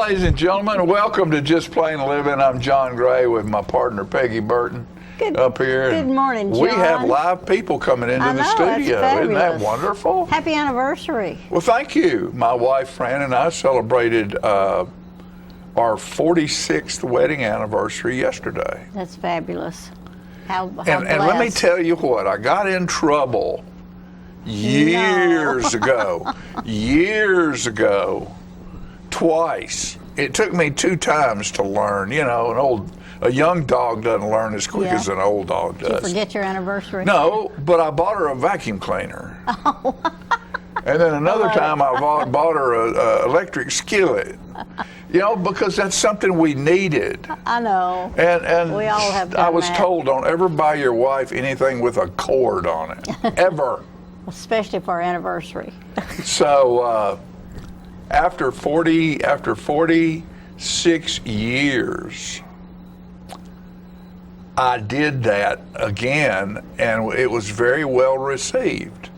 ladies and gentlemen. Welcome to Just Plain Living. I'm John Gray with my partner Peggy Burton up here. Good morning, John. We have live people coming into the studio. Isn't that wonderful? Happy anniversary. Well, thank you. My wife, Fran, and I celebrated our 46th wedding anniversary yesterday. That's fabulous. How and let me tell you what, I got in trouble years ago, twice. It took me 2 times to learn. You know, a young dog doesn't learn as quick as an old dog does. Did you forget your anniversary? No, but I bought her a vacuum cleaner. Oh. And then another time I bought her a electric skillet. You know, because that's something we needed. I know. And we all have done I was that. told, don't ever buy your wife anything with a cord on it, ever. Especially for our anniversary. So after 46 years, I did that again, and it was very well received.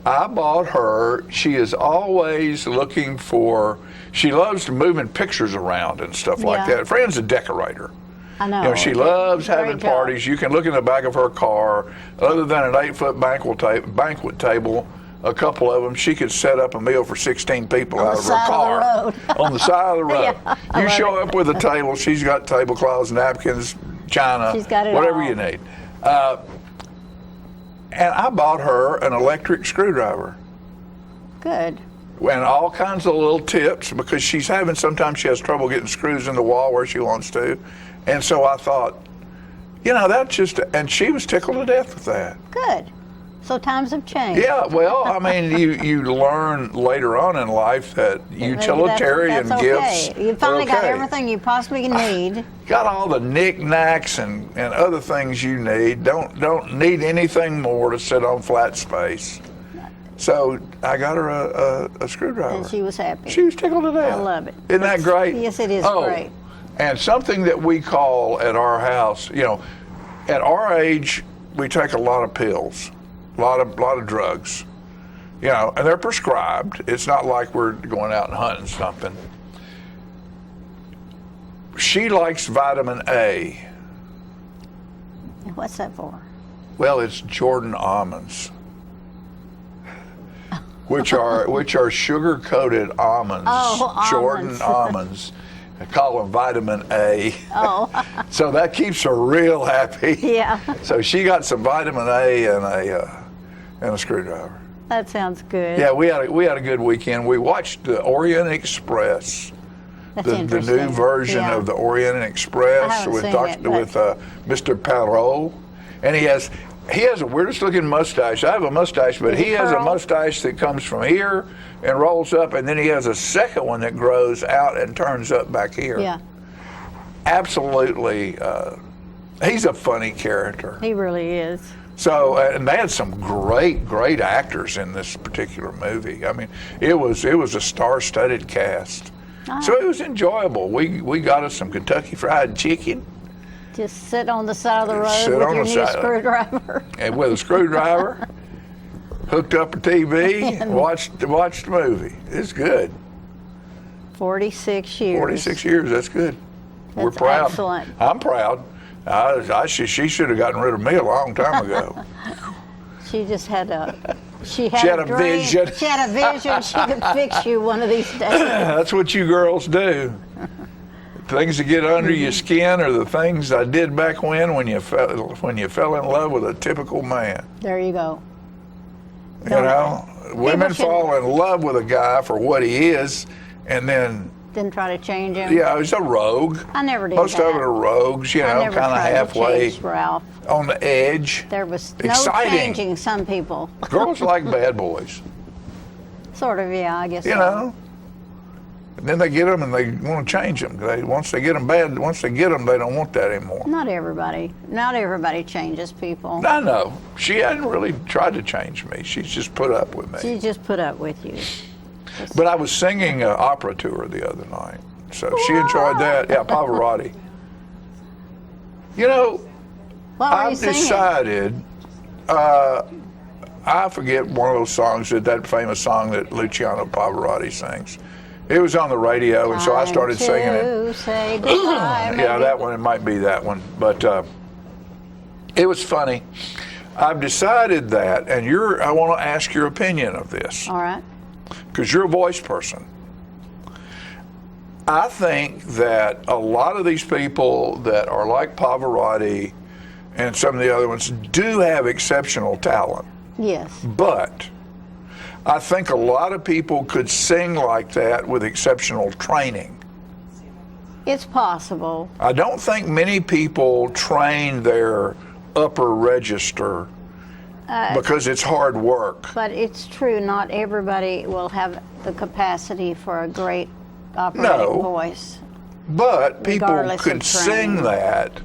I bought her, she is always looking for, she loves moving pictures around and stuff like that. Fran's a decorator. I know. You know, she loves having parties. You can look in the back of her car. Other than an 8-foot banquet table, a couple of them, she could set up a meal for 16 people out of her car. On the side of the road. You show up with a table, she's got tablecloths, napkins, china, she's got it whatever all. you need. And I bought her an electric screwdriver. Good. And all kinds of little tips, because sometimes she has trouble getting screws in the wall where she wants to. And so I thought, you know, and she was tickled to death with that. Good. So times have changed. Yeah, well, I mean, you learn later on in life that utilitarian that's gifts okay. You finally got okay. everything you possibly need. Got all the knickknacks and other things you need. Don't need anything more to sit on flat space. So I got her a screwdriver. And she was happy. She was tickled to death. I love it. Isn't that great? Yes, it is great. And something that we call at our house, you know, at our age, we take a lot of pills, a lot of drugs, you know, and they're prescribed. It's not like we're going out and hunting something. She likes vitamin A. What's that for? Well, it's Jordan almonds, which are sugar-coated almonds. Oh, Jordan almonds. I call them vitamin A. Oh. So that keeps her real happy. Yeah. So she got some vitamin A and a screwdriver. That sounds good. Yeah, we had a good weekend. We watched the Orient Express. That's the interesting. new version of the Orient Express with Mr. Perrault, and he has the weirdest looking mustache. I have a mustache, but he has a mustache that comes from here and rolls up, and then he has a second one that grows out and turns up back here. Yeah. Absolutely, he's a funny character. He really is. So, and they had some great actors in this particular movie. I mean, it was a star-studded cast. So it was enjoyable. We got us some Kentucky Fried Chicken. Just sit on the side of the road with your new screwdriver. And with a screwdriver, hooked up a TV, and watched the movie. It's good. 46 years. 46 years, that's good. That's We're proud. Excellent. I'm proud. She should have gotten rid of me a long time ago. She just had a vision. She had a vision. She could fix you one of these days. That's what you girls do. Things that get under your skin are the things I did back when you fell in love with a typical man. There you go. You know, women fall in love with a guy for what he is, and then didn't try to change him. Yeah, he's a rogue. I never did. Most of them are rogues, you know, kind of halfway to change Ralph. On the edge. There was exciting. No changing some people. Girls like bad boys. Sort of, yeah, I guess. You know. And then they get them and they want to change them. Once they get them, they don't want that anymore. Not everybody changes people. I know. She hadn't really tried to change me. She's just put up with me. She just put up with you. But I was singing an opera to her the other night, so she enjoyed that. Yeah, Pavarotti. You know, I've decided, I forget one of those songs, that famous song that Luciano Pavarotti sings. It was on the radio, and so I started singing it. Say goodbye, Yeah, that one, it might be that one. But it was funny. I've decided that, and I want to ask your opinion of this. All right. Because you're a voice person. I think that a lot of these people that are like Pavarotti and some of the other ones do have exceptional talent. Yes. But I think a lot of people could sing like that with exceptional training. It's possible. I don't think many people train their upper register because it's hard work. But it's true, not everybody will have the capacity for a great operatic voice. But people regardless could of sing training. that.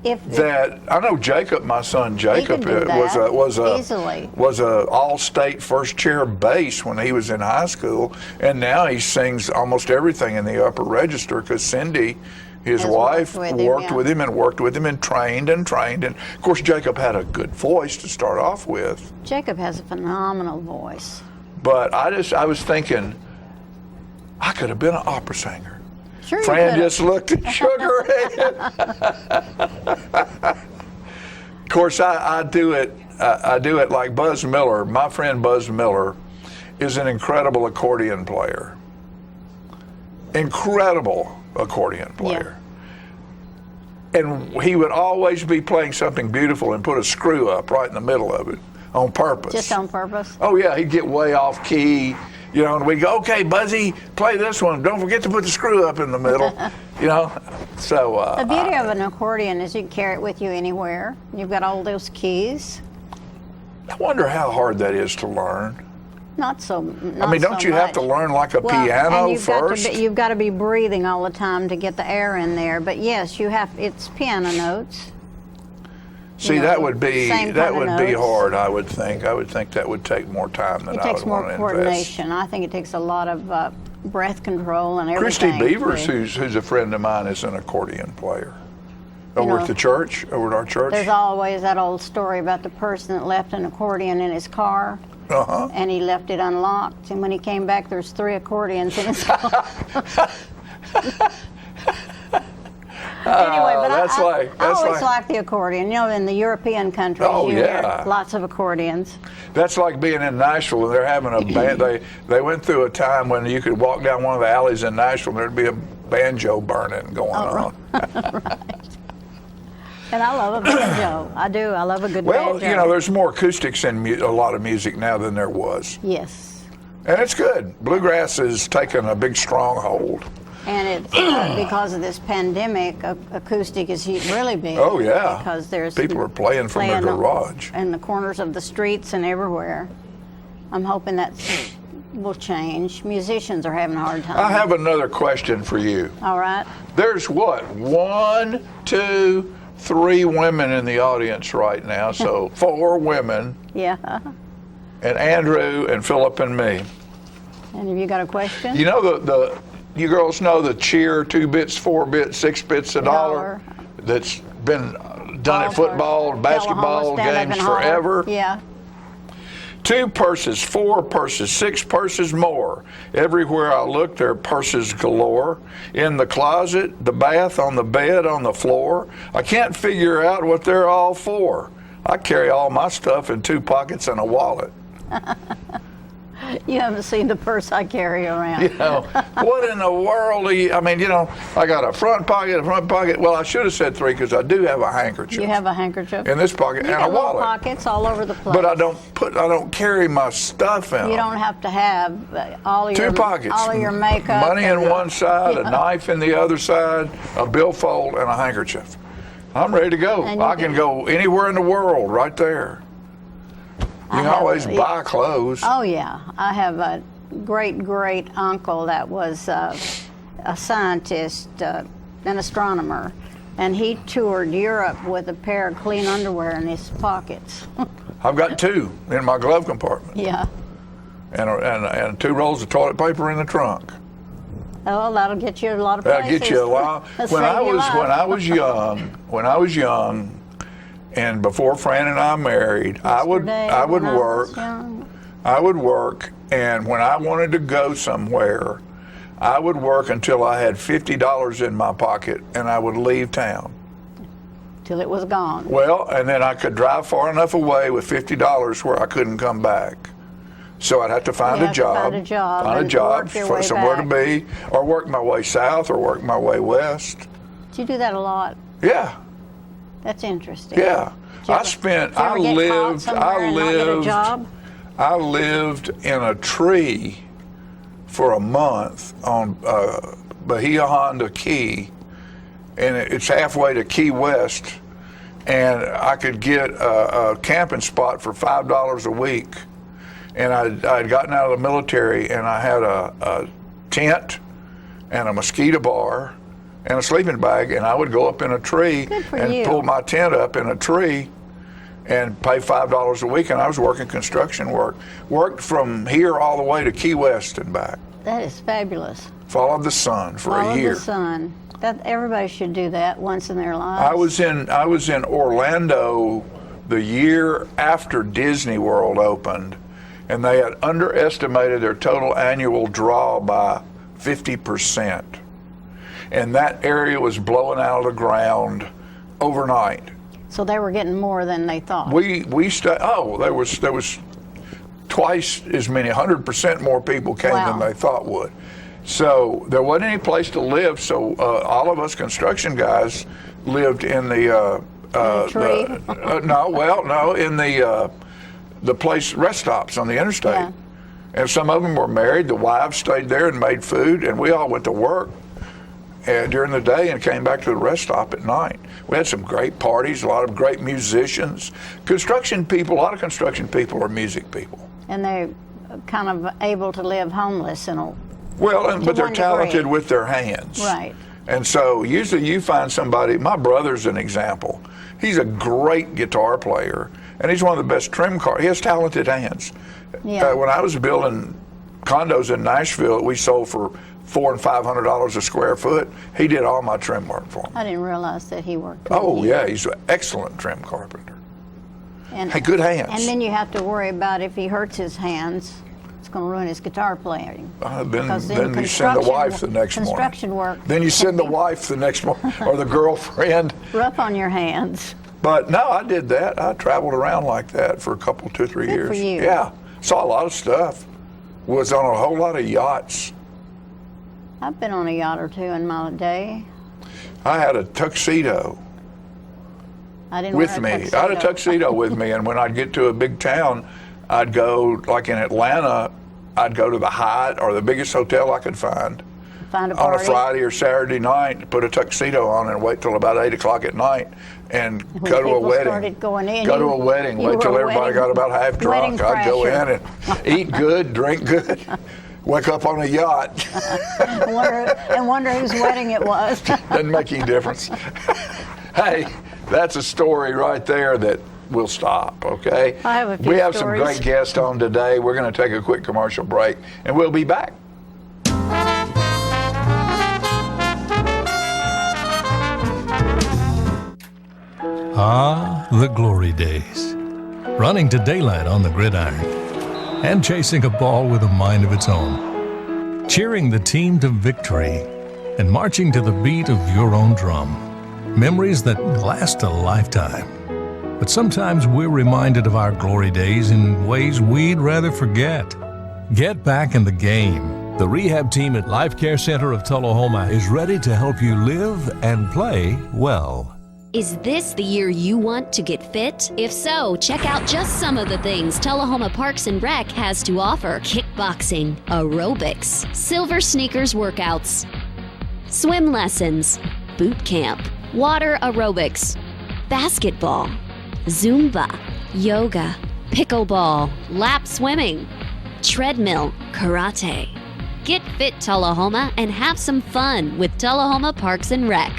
I know Jacob, my son Jacob, was a all-state first chair bass when he was in high school, and now he sings almost everything in the upper register because Cindy, his wife, worked with him and trained. And of course, Jacob had a good voice to start off with. Jacob has a phenomenal voice. But I was thinking, I could have been an opera singer. Sure, Fran just looked and shook her head. Of course, I do it like Buzz Miller. My friend Buzz Miller is an incredible accordion player. Incredible accordion player. Yeah. And he would always be playing something beautiful and put a screw up right in the middle of it on purpose. Just on purpose? Oh, yeah. He'd get way off key. And we go, okay, Buzzy, play this one. Don't forget to put the screw up in the middle. So. The beauty of an accordion is you can carry it with you anywhere. You've got all those keys. I wonder how hard that is to learn. Not so don't you have to learn like a piano first? You've got to be breathing all the time to get the air in there. But yes, it's piano notes. See, that would be hard, I would think. I would think that would take more time than I would want to invest. It takes more coordination. I think it takes a lot of breath control and everything. Christy Beavers, who's a friend of mine, is an accordion player. Over at our church. There's always that old story about the person that left an accordion in his car. Uh-huh. And he left it unlocked. And when he came back, there's 3 accordions in his car. Anyway, but I always like the accordion. In the European countries, you hear lots of accordions. That's like being in Nashville and they're having a band. They went through a time when you could walk down one of the alleys in Nashville and there'd be a banjo burning going on. Right. And I love a banjo. I do. I love a good banjo. Well, there's more acoustics in a lot of music now than there was. Yes. And it's good. Bluegrass has taken a big stronghold. And it's because of this pandemic, acoustic is really big. Oh, yeah. Because there's people are playing from their garage. In the corners of the streets and everywhere. I'm hoping that will change. Musicians are having a hard time. I have another question for you. All right. There's 1, 2, 3 women in the audience right now, so 4 women. Yeah. And Andrew and Philip and me. And have you got a question? You girls know the cheer 2 bits, 4 bits, 6 bits a dollar that's been done at football, basketball games forever. Yeah. 2 purses, 4 purses, 6 purses more. Everywhere I look, there are purses galore. In the closet, the bath, on the bed, on the floor. I can't figure out what they're all for. I carry all my stuff in 2 pockets and a wallet. You haven't seen the purse I carry around. What in the world I got a front pocket. Well, I should have said 3 because I do have a handkerchief. You have a handkerchief? In this pocket and a wallet. Pockets all over the place. But I don't carry my stuff in them. You don't have to have all your 2 pockets. All of your makeup. Money in one side, a knife in the other side, a billfold, and a handkerchief. I'm ready to go. I can go anywhere in the world right there. You can always buy clothes. Oh, yeah. I have a great uncle that was a scientist, an astronomer, and he toured Europe with a pair of clean underwear in his pockets. I've got 2 in my glove compartment. Yeah. And 2 rolls of toilet paper in the trunk. Oh, that'll get you a lot of places. That'll get you a lot. When I was young, and before Fran and I married, I would work, and when I wanted to go somewhere, I would work until I had $50 in my pocket, and I would leave town. Till it was gone. Well, and then I could drive far enough away with $50 where I couldn't come back. So I'd have to find a job, somewhere to be, or work my way south or work my way west. Did you do that a lot? Yeah. That's interesting. Yeah. I lived in a tree for a month on Bahia Honda Key, and it's halfway to Key West, and I could get a camping spot for $5 a week. And I'd gotten out of the military, and I had a tent and a mosquito bar and a sleeping bag, and I would go up in a tree and pull my tent up in a tree and pay $5 a week, and I was working construction work. Worked from here all the way to Key West and back. That is fabulous. Followed the sun for a year. Followed the sun. Everybody should do that once in their lives. I was in Orlando the year after Disney World opened, and they had underestimated their total annual draw by 50%. And that area was blowing out of the ground overnight. So they were getting more than they thought. There was twice as many, 100% more people came than they thought would. So there wasn't any place to live, so all of us construction guys lived in the tree? In the place, rest stops on the interstate. Yeah. And some of them were married. The wives stayed there and made food, and we all went to work during the day and came back to the rest stop at night. We had some great parties, a lot of great musicians. A lot of construction people are music people. And they're kind of able to live homeless but they're talented with their hands. Right. And so usually you find somebody, my brother's an example. He's a great guitar player, and he's one of the best trim cars. He has talented hands. Yeah. When I was building condos in Nashville, we sold for $400 and $500 a square foot. He did all my trim work for me. I didn't realize that he worked. Yeah, he's an excellent trim carpenter. And good hands. And then you have to worry about if he hurts his hands, it's going to ruin his guitar playing. Then you send the wife the next morning. Construction work. Then you send the wife the next morning, or the girlfriend. Rough on your hands. But no, I did that. I traveled around like that for a couple, 2-3 years. Good for you. Yeah, saw a lot of stuff. Was on a whole lot of yachts. I've been on a yacht or two in my day. I had a tuxedo. I had a tuxedo with me, and when I'd get to a big town, I'd go, like in Atlanta, I'd go to the Hyatt or the biggest hotel I could find on a Friday or Saturday night, put a tuxedo on and wait till about 8 o'clock at night and go to a wedding. Wait till everybody got about half drunk. I'd go in and eat good, drink good, wake up on a yacht. and wonder whose wedding it was. Doesn't make any difference. Hey, that's a story right there that will stop, okay? I have a few We have stories. some great guests on today. We're going to take a quick commercial break, and we'll be back. Ah, the glory days. Running to daylight on the gridiron and chasing a ball with a mind of its own. Cheering the team to victory and marching to the beat of your own drum. Memories that last a lifetime. But sometimes we're reminded of our glory days in ways we'd rather forget. Get back in the game. The rehab team at Life Care Center of Tullahoma is ready to help you live and play well. Is this the year you want to get fit? If so, check out just some of the things Tullahoma Parks and Rec has to offer. Kickboxing, aerobics, silver sneakers workouts, swim lessons, boot camp, water aerobics, basketball, Zumba, yoga, pickleball, lap swimming, treadmill, karate. Get fit, Tullahoma, and have some fun with Tullahoma Parks and Rec.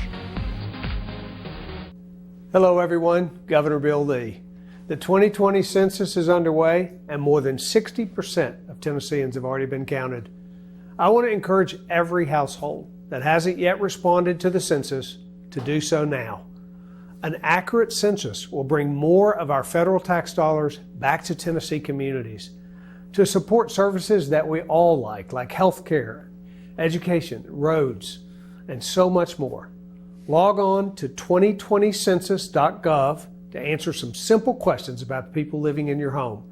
Hello everyone, Governor Bill Lee. The 2020 census is underway and more than 60% of Tennesseans have already been counted. I want to encourage every household that hasn't yet responded to the census to do so now. An accurate census will bring more of our federal tax dollars back to Tennessee communities to support services that we all like health care, education, roads, and so much more. Log on to 2020census.gov to answer some simple questions about the people living in your home.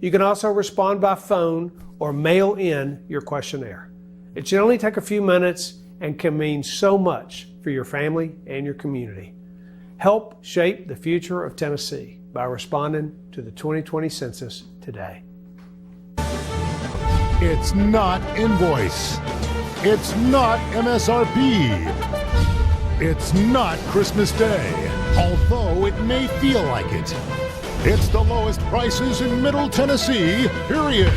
You can also respond by phone or mail in your questionnaire. It should only take a few minutes and can mean so much for your family and your community. Help shape the future of Tennessee by responding to the 2020 Census today. It's not invoice. It's not MSRP. It's not Christmas Day, although it may feel like it. It's the lowest prices in Middle Tennessee, period.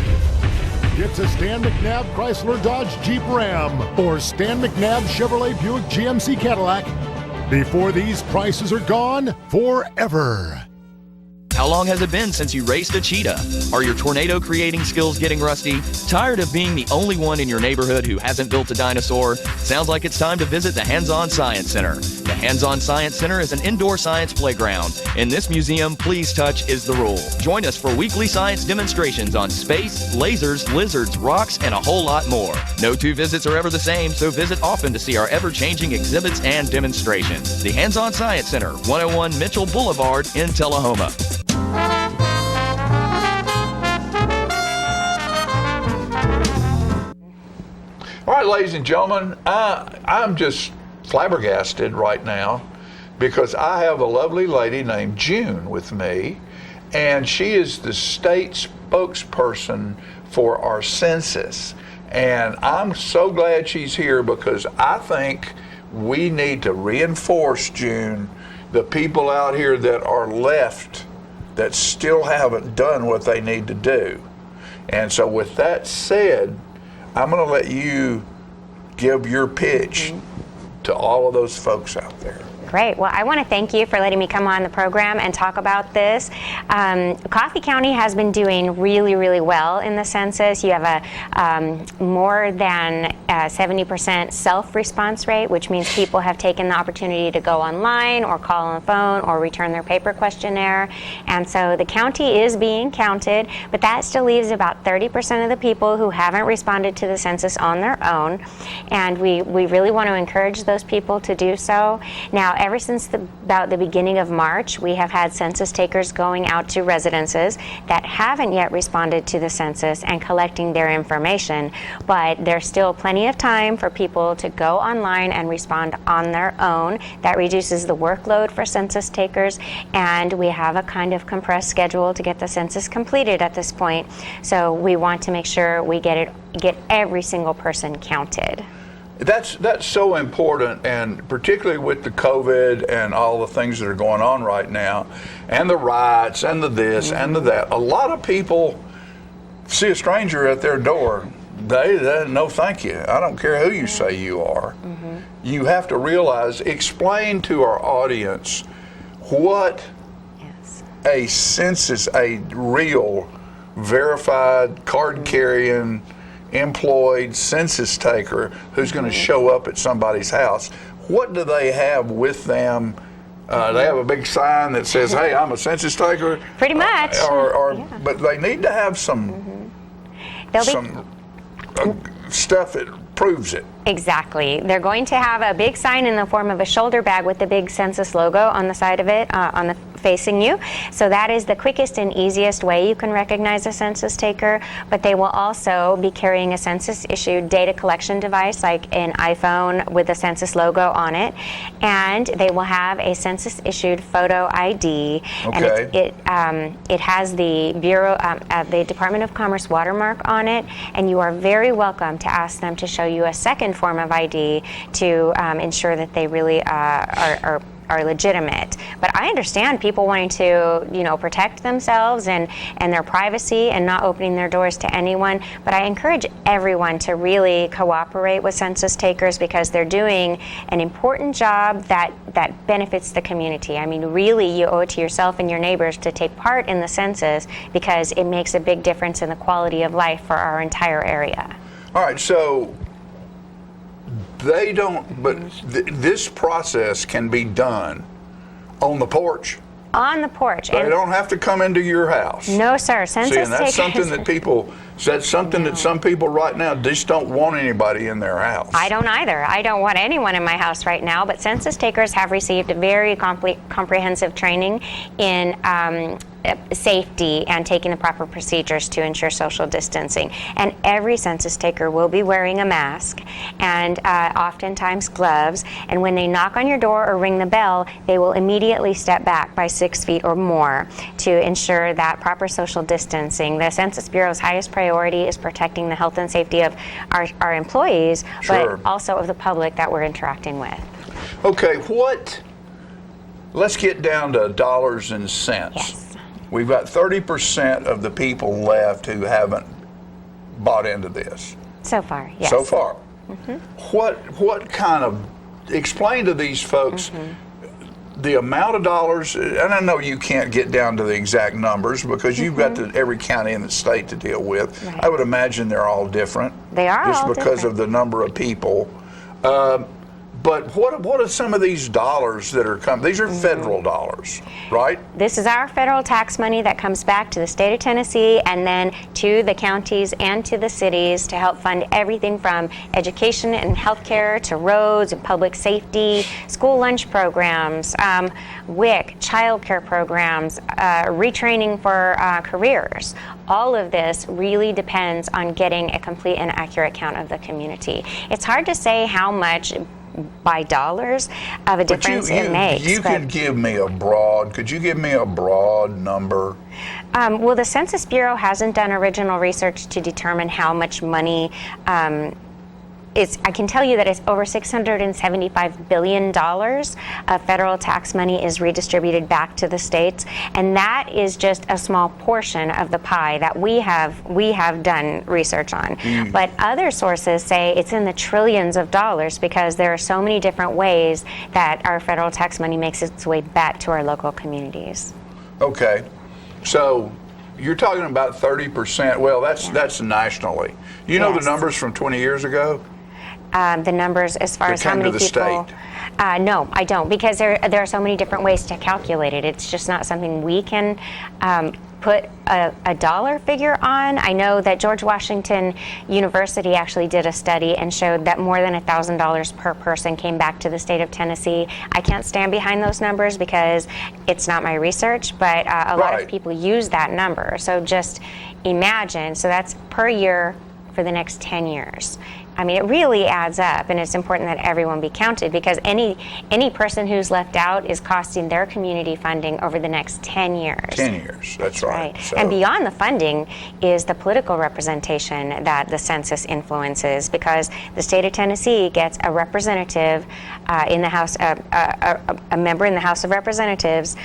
It's a Stan McNabb Chrysler Dodge Jeep Ram or Stan McNabb Chevrolet Buick GMC Cadillac before these prices are gone forever. How long has it been since you raced a cheetah? Are your tornado creating skills getting rusty? Tired of being the only one in your neighborhood who hasn't built a dinosaur? Sounds like it's time to visit the Hands-On Science Center. The Hands-On Science Center is an indoor science playground. In this museum, please touch is the rule. Join us for weekly science demonstrations on space, lasers, lizards, rocks, and a whole lot more. No two visits are ever the same, so visit often to see our ever-changing exhibits and demonstrations. The Hands-On Science Center, 101 Mitchell Boulevard in Tullahoma. All right, ladies and gentlemen, I'm just flabbergasted right now because I have a lovely lady named June with me, and she is the state spokesperson for our census. And I'm so glad she's here because I think we need to reinforce, June, the people out here that are left that still haven't done what they need to do. And so with that said, I'm going to let you give your pitch to all of those folks out there. Great. Well, I want to thank you for letting me come on the program and talk about this. Coffee County has been doing really, really well in the census. You have a more than 70% self-response rate, which means people have taken the opportunity to go online or call on the phone or return their paper questionnaire. And so the county is being counted, but that still leaves about 30% of the people who haven't responded to the census on their own. And we really want to encourage those people to do so. Now, ever since about the beginning of March, we have had census takers going out to residences that haven't yet responded to the census and collecting their information, but there's still plenty of time for people to go online and respond on their own. That reduces the workload for census takers, and we have a kind of compressed schedule to get the census completed at this point. So we want to make sure we get every single person counted. That's so important, and particularly with the COVID and all the things that are going on right now, and the riots and the this and the that. A lot of people see a stranger at their door. They no thank you. I don't care who you say you are. You have to realize, explain to our audience what a census, a real, verified, card-carrying, employed census taker who's going to show up at somebody's house. What do they have with them? They have a big sign that says, "Hey, I'm a census taker." Pretty much. But they need to have some stuff that proves it. Exactly. They're going to have a big sign in the form of a shoulder bag with the big census logo on the side of it, facing you. So that is the quickest and easiest way you can recognize a census taker. But they will also be carrying a census-issued data collection device, like an iPhone with the census logo on it, and they will have a census-issued photo ID. Okay. And it has the Bureau, the Department of Commerce watermark on it, and you are very welcome to ask them to show you a second form of ID to ensure that they really are legitimate. But I understand people wanting to, protect themselves and their privacy and not opening their doors to anyone. But I encourage everyone to really cooperate with census takers because they're doing an important job that benefits the community. I mean, really, you owe it to yourself and your neighbors to take part in the census because it makes a big difference in the quality of life for our entire area. All right, so they don't, but this process can be done on the porch. On the porch. They don't have to come into your house. No, sir. Census See, and that's takers. something that people Is that something that some people right now just don't want anybody in their house? I don't either. I don't want anyone in my house right now, but census takers have received a very comprehensive training in safety and taking the proper procedures to ensure social distancing. And every census taker will be wearing a mask and oftentimes gloves. And when they knock on your door or ring the bell, they will immediately step back by 6 feet or more to ensure that proper social distancing. The Census Bureau's highest priority is protecting the health and safety of our employees, Sure. but also of the public that we're interacting with. Okay, let's get down to dollars and cents. Yes. We've got 30% of the people left who haven't bought into this. So far, yes. So far. What kind of, explain to these folks the amount of dollars, and I know you can't get down to the exact numbers because you've got every county in the state to deal with. Right. I would imagine they're all different. They are just all because different. of the number of people. But what are some of these dollars that are coming? These are federal dollars, right? This is our federal tax money that comes back to the state of Tennessee and then to the counties and to the cities to help fund everything from education and healthcare to roads and public safety, school lunch programs, WIC, child care programs, retraining for careers. All of this really depends on getting a complete and accurate count of the community. It's hard to say how much by dollars of a difference it makes. Could you give me a broad number? Well, the Census Bureau hasn't done original research to determine how much money I can tell you that it's over $675 billion of federal tax money is redistributed back to the states, and that is just a small portion of the pie that we have done research on. But other sources say it's in the trillions of dollars because there are so many different ways that our federal tax money makes its way back to our local communities. Okay, so you're talking about 30%. Well, that's nationally. You know the numbers from 20 years ago? The numbers as far as how many people. State. No, I don't, because there are so many different ways to calculate it. It's just not something we can put a dollar figure on. I know that George Washington University actually did a study and showed that more than $1,000 per person came back to the state of Tennessee. I can't stand behind those numbers because it's not my research, but a lot of people use that number. So just imagine, so that's per year for the next 10 years. I mean, it really adds up, and it's important that everyone be counted because any person who's left out is costing their community funding over the next 10 years. 10 years, that's right. So. And beyond the funding is the political representation that the census influences, because the state of Tennessee gets a representative in the House, a member in the House of Representatives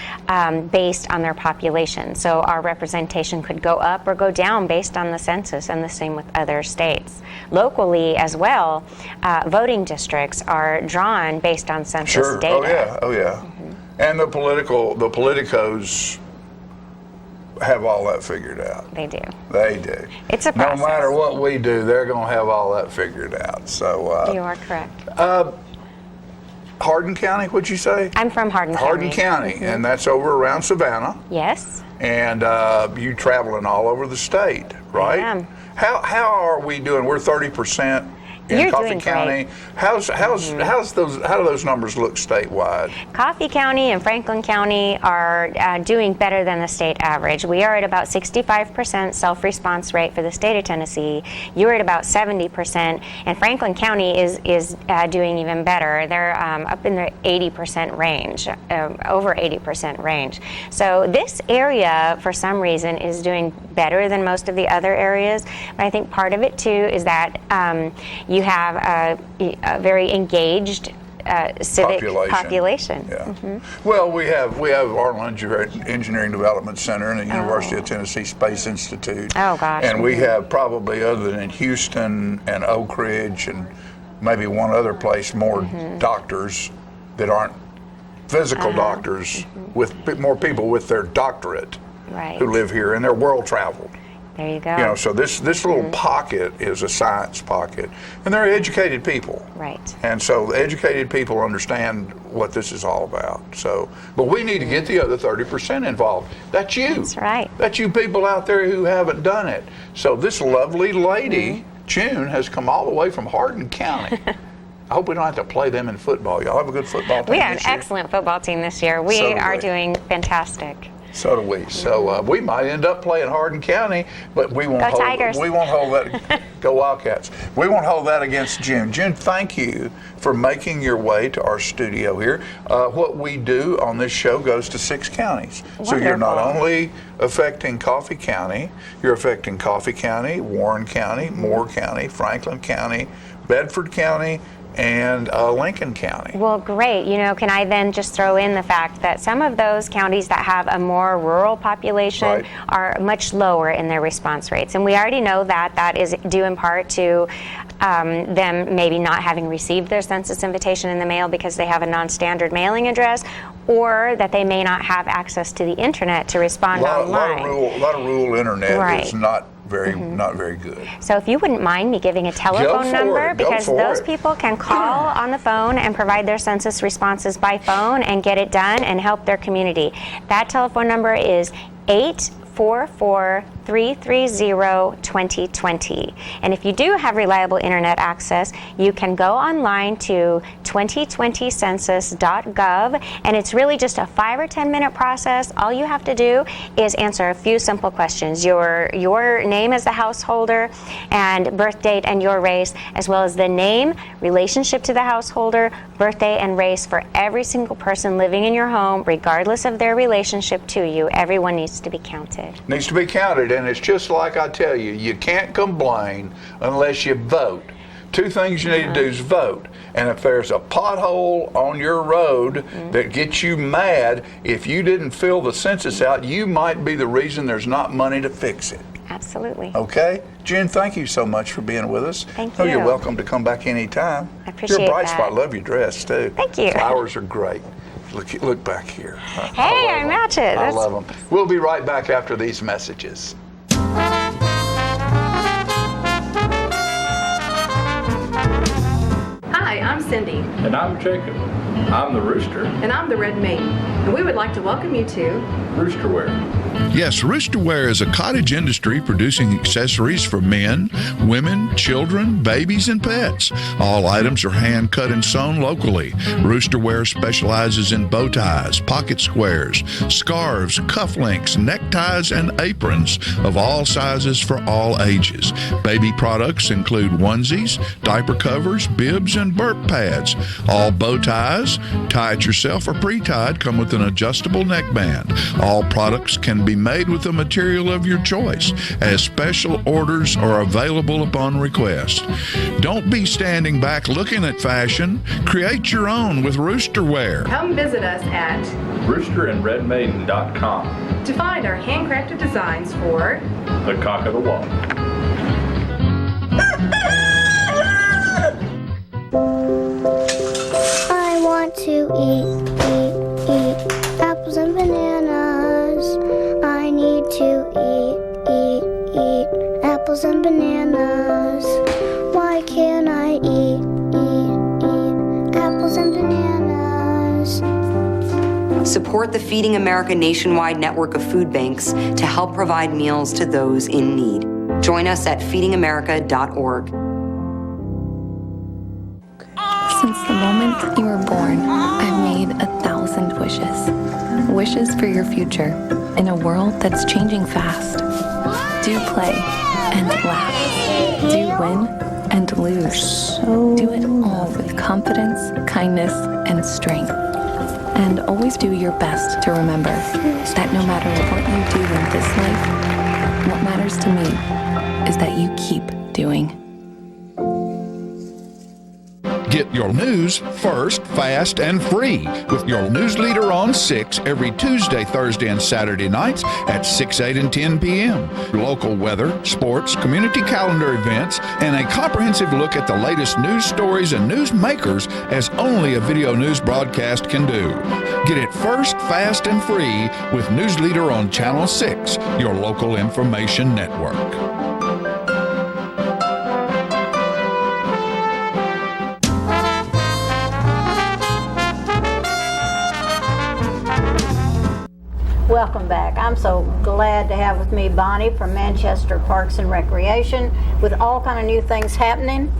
based on their population. So our representation could go up or go down based on the census, and the same with other states. Locally, as well, voting districts are drawn based on census data. Oh yeah. And the politicos have all that figured out. They do. It's a process. No matter what we do, they're going to have all that figured out. So you are correct. Hardin County, what'd you say? I'm from Hardin County. Hardin County, and that's over around Savannah. Yes. And you traveling all over the state, right? I am. How are we doing? We're 30% in You're Coffee doing County. great. How do those numbers look statewide? Coffee County and Franklin County are doing better than the state average. We are at about 65% self-response rate for the state of Tennessee. You're at about 70%, and Franklin County is doing even better. They're up in the 80% range, over 80% range. So this area, for some reason, is doing better than most of the other areas. But I think part of it too is that you have a very engaged civic population. Yeah. Well, we have Arnold Engineering Development Center and the University of Tennessee Space Institute. Oh gosh. And we have probably, other than Houston and Oak Ridge and maybe one other place, more doctors that aren't physical doctors, with more people with their doctorate who live here, and they're world traveled. There you go. You know, so this little pocket is a science pocket, and they're educated people. Right. And so educated people understand what this is all about. So, but we need to get the other 30% involved. That's you. That's right. That's you people out there who haven't done it. So this lovely lady, June, has come all the way from Hardin County. I hope we don't have to play them in football. Y'all have a good football team We have this an year? excellent football team this year. We So do are we. doing fantastic. So do we. So we might end up playing Hardin County, but we won't Go hold. Tigers. We won't hold that. Go Wildcats. We won't hold that against June. June, thank you for making your way to our studio here. What we do on this show goes to 6 counties. So you're not Wonderful. only affecting Coffee County, you're affecting Coffee County, Warren County, Moore County, Franklin County, Bedford County, and Lincoln County. Well, great. You know, can I then just throw in the fact that some of those counties that have a more rural population Right. are much lower in their response rates. And we already know that that is due in part to them maybe not having received their census invitation in the mail because they have a non-standard mailing address, or that they may not have access to the internet to respond online. A lot of rural internet Right. is not very good. So if you wouldn't mind me giving a telephone for number, it. Go because for those it. people can call on the phone and provide their census responses by phone and get it done and help their community. That telephone number is 844-330-2020. And if you do have reliable internet access, you can go online to 2020census.gov, and it's really just a 5 or 10 minute process. All you have to do is answer a few simple questions: your name as the householder, and birth date and your race, as well as the name, relationship to the householder, birthday, and race for every single person living in your home, regardless of their relationship to you. Everyone needs to be counted. Needs to be counted, and it's just like I tell you, you can't complain unless you vote. 2 things you need to do is vote. And if there's a pothole on your road that gets you mad, if you didn't fill the census out, you might be the reason there's not money to fix it. Absolutely. Okay? June, thank you so much for being with us. Thank Oh, you're you. welcome to come back anytime. I appreciate You're a bright that. spot. Love your dress, too. Thank you. Flowers are great. Look back here. Hey, I match it. I That's- love them. We'll be right back after these messages. Hi, I'm Cindy, And I'm Jacob. I'm the Rooster. and I'm the Red Mane, and we would like to welcome you to Roosterwear. Yes, Roosterwear is a cottage industry producing accessories for men, women, children, babies, and pets. All items are hand cut and sewn locally. Roosterwear specializes in bow ties, pocket squares, scarves, cufflinks, neckties, and aprons of all sizes for all ages. Baby products include onesies, diaper covers, bibs, and burp pads. All bow ties, tie it yourself or pre-tied, come with an adjustable neckband. All products can be made with a material of your choice, as special orders are available upon request. Don't be standing back looking at fashion. Create your own with Roosterwear. come visit us at roosterandredmaiden.com. to find our handcrafted designs for The cock of the walk. I want to eat apples and bananas. I need to eat apples and bananas. Why can't I eat apples and bananas? Support the Feeding America nationwide network of food banks to help provide meals to those in need. Join us at feedingamerica.org. Since the moment you were born, I've made 1,000 wishes. Wishes for your future in a world that's changing fast. Do play and laugh. Do win and lose. Do it all with confidence, kindness, and strength. And always do your best to remember that no matter what you do in this life, what matters to me is that you keep doing. Get your news first, fast, and free with your news leader on 6 every Tuesday, Thursday, and Saturday nights at 6, 8, and 10 p.m. Local weather, sports, community calendar events, and a comprehensive look at the latest news stories and news makers as only a video news broadcast can do. Get it first, fast, and free with News Leader on Channel 6, your local information network. Welcome back. I'm so glad to have with me Bonnie from Manchester Parks and Recreation with all kind of new things happening.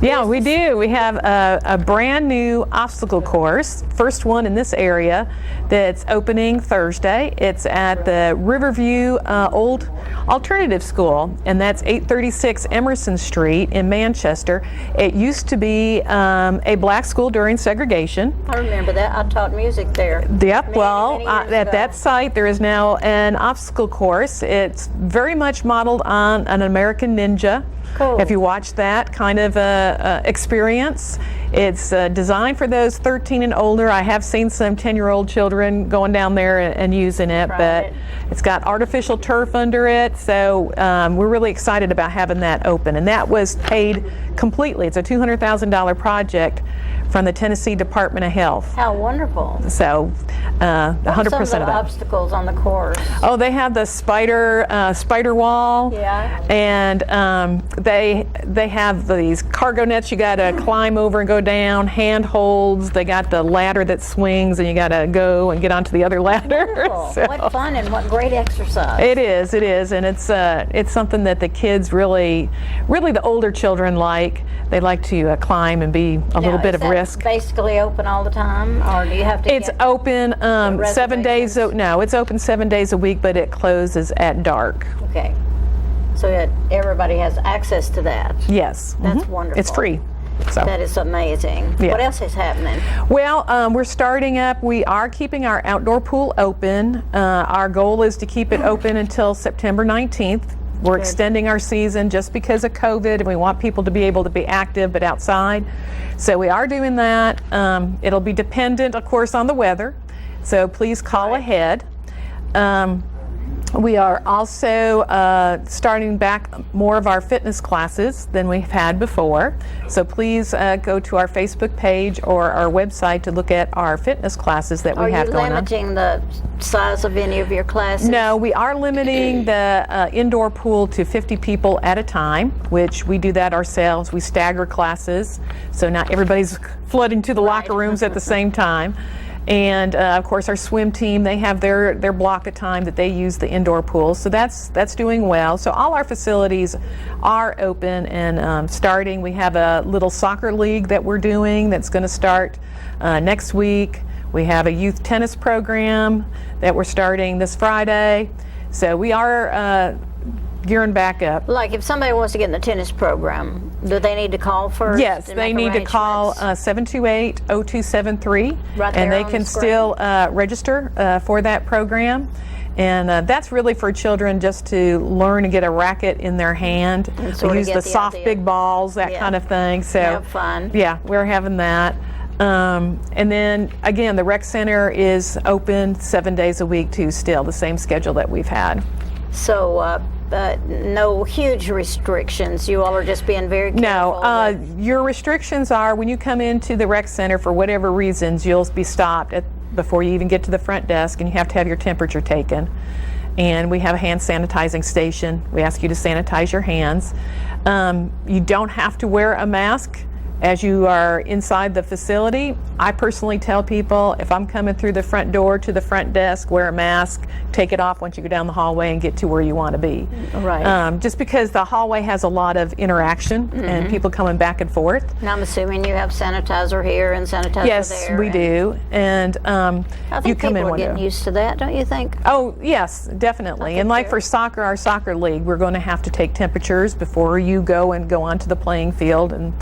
Yeah, we do. We have a brand new obstacle course, first one in this area that's opening Thursday. It's at the Riverview Old Alternative School, and that's 836 Emerson Street in Manchester. It used to be a black school during segregation. I remember that. I taught music there. Yep, at that site there is now an obstacle course. It's very much modeled on an American Ninja. Cool. If you watch that kind of experience, it's designed for those 13 and older. I have seen some 10-year-old children going down there and using it, but it's got artificial turf under it, so we're really excited about having that open. And that was paid completely. It's a $200,000 project from the Tennessee Department of Health. How wonderful. So 100% What are some of the of that. obstacles on the course? Oh, they have the spider wall. Yeah. And they have these cargo nets you got to climb over and go down, handholds. They got the ladder that swings and you got to go and get onto the other ladder. So, what fun and what great exercise. It is, and it's something that the kids really the older children like. They like to climb and be a little bit of risk. Basically open all the time, or do you have to? It's open 7 days. No, it's open 7 days a week, but it closes at dark. Okay, so that everybody has access to that. Yes, That's wonderful. It's free. So. That is amazing. Yeah. What else is happening? Well, we're starting up. We are keeping our outdoor pool open. Our goal is to keep it open until September 19th. We're extending our season just because of COVID, and we want people to be able to be active but outside. So we are doing that. It'll be dependent, of course, on the weather. So please call ahead. We are also starting back more of our fitness classes than we've had before. So please go to our Facebook page or our website to look at our fitness classes that we have going on. Are you limiting the size of any of your classes? No, we are limiting the indoor pool to 50 people at a time, which we do that ourselves. We stagger classes, so not everybody's flooding to the locker rooms at the same time. And of course, our swim team, they have their block of time that they use the indoor pool. So that's doing well. So all our facilities are open and starting. We have a little soccer league that we're doing that's going to start next week. We have a youth tennis program that we're starting this Friday. So we are gearing back up. Like if somebody wants to get in the tennis program, do they need to call first? Yes, they need to call 728-0273, and they can still register for that program. And that's really for children just to learn to get a racket in their hand, use the soft big balls, that kind of thing. So have fun. Yeah, we're having that. And then again, the rec center is open 7 days a week too, still the same schedule that we've had. So no huge restrictions. You all are just being very careful. No, your restrictions are when you come into the rec center for whatever reasons, you'll be stopped before you even get to the front desk, and you have to have your temperature taken. And we have a hand sanitizing station. We ask you to sanitize your hands. You don't have to wear a mask as you are inside the facility. I personally tell people if I'm coming through the front door to the front desk, wear a mask, take it off once you go down the hallway and get to where you want to be. Right. Just because the hallway has a lot of interaction and people coming back and forth. And I'm assuming you have sanitizer here and sanitizer there. Yes, we do. And I think you come in people are getting window. used to that, don't you think? Oh, yes, definitely. And like for soccer, our soccer league, we're going to have to take temperatures before you go onto the playing field and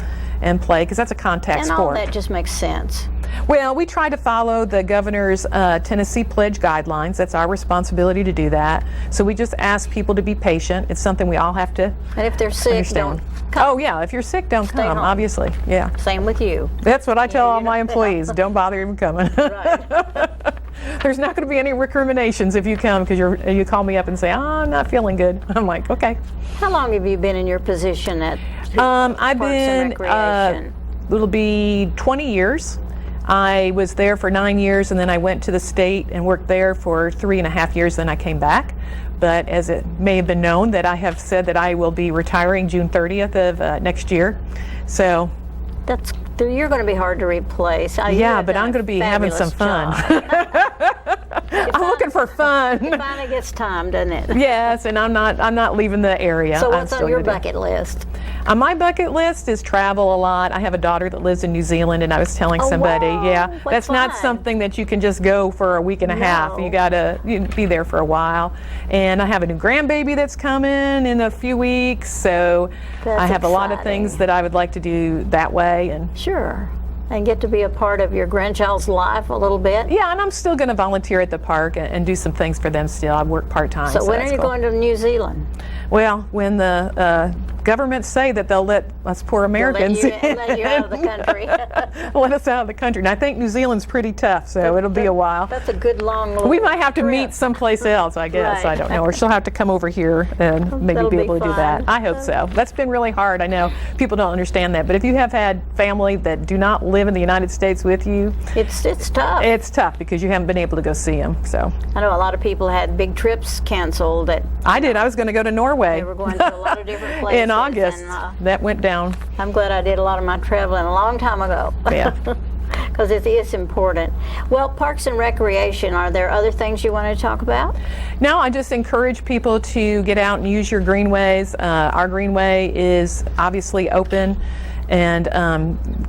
play, because that's a contact sport. And all that just makes sense. Well, we try to follow the governor's Tennessee Pledge guidelines. That's our responsibility to do that. So we just ask people to be patient. It's something we all have to And if they're sick, understand. come. Oh, yeah. If you're sick, don't Stay come, home. obviously. Yeah. Same with you. That's what I tell all my employees. Don't bother even coming. Right. There's not going to be any recriminations if you come because you call me up and say, I'm not feeling good. I'm like, okay. How long have you been in your position at I've Parks and been, Recreation? it'll be 20 years. I was there for 9 years, and then I went to the state and worked there for 3.5 years, then I came back. But as it may have been known, that I have said that I will be retiring June 30th of next year. So You're going to be hard to replace. yeah, but I'm going to be having some fun. I'm looking for fun. It finally gets time, doesn't it? Yes, and I'm not leaving the area. So I'm what's still on your gonna bucket list? On my bucket list is travel a lot. I have a daughter that lives in New Zealand, and I was telling Oh, somebody, wow. yeah, What that's not fun. something that you can just go for a week and a half. You gotta be there for a while. And I have a new grandbaby that's coming in a few weeks, so That's I have a lot of exciting. things that I would like to do that way. And Sure. And get to be a part of your grandchild's life a little bit. yeah, and I'm still going to volunteer at the park and do some things for them still. I work part-time. So when are that's you cool. going to New Zealand? Well, when the governments say that they'll let us poor Americans let you out of the country. let us out of the country. And I think New Zealand's pretty tough, so it'll be a while. That's a good long We might have to meet someplace else, I guess. Right. I don't know. Or she'll have to come over here and maybe That'll be be able to do that. fun. I hope so. That's been really hard. I know people don't understand that. But if you have had family that do not live in the United States with you, it's tough. It's tough because you haven't been able to go see them. So I know a lot of people had big trips canceled. I did. I was going to go to Norway. They were going to a lot of different places. In August. And, that went down. I'm glad I did a lot of my traveling a long time ago. Yeah. Because it is important. Well, Parks and Recreation, are there other things you want to talk about? No, I just encourage people to get out and use your greenways. Our greenway is obviously open. And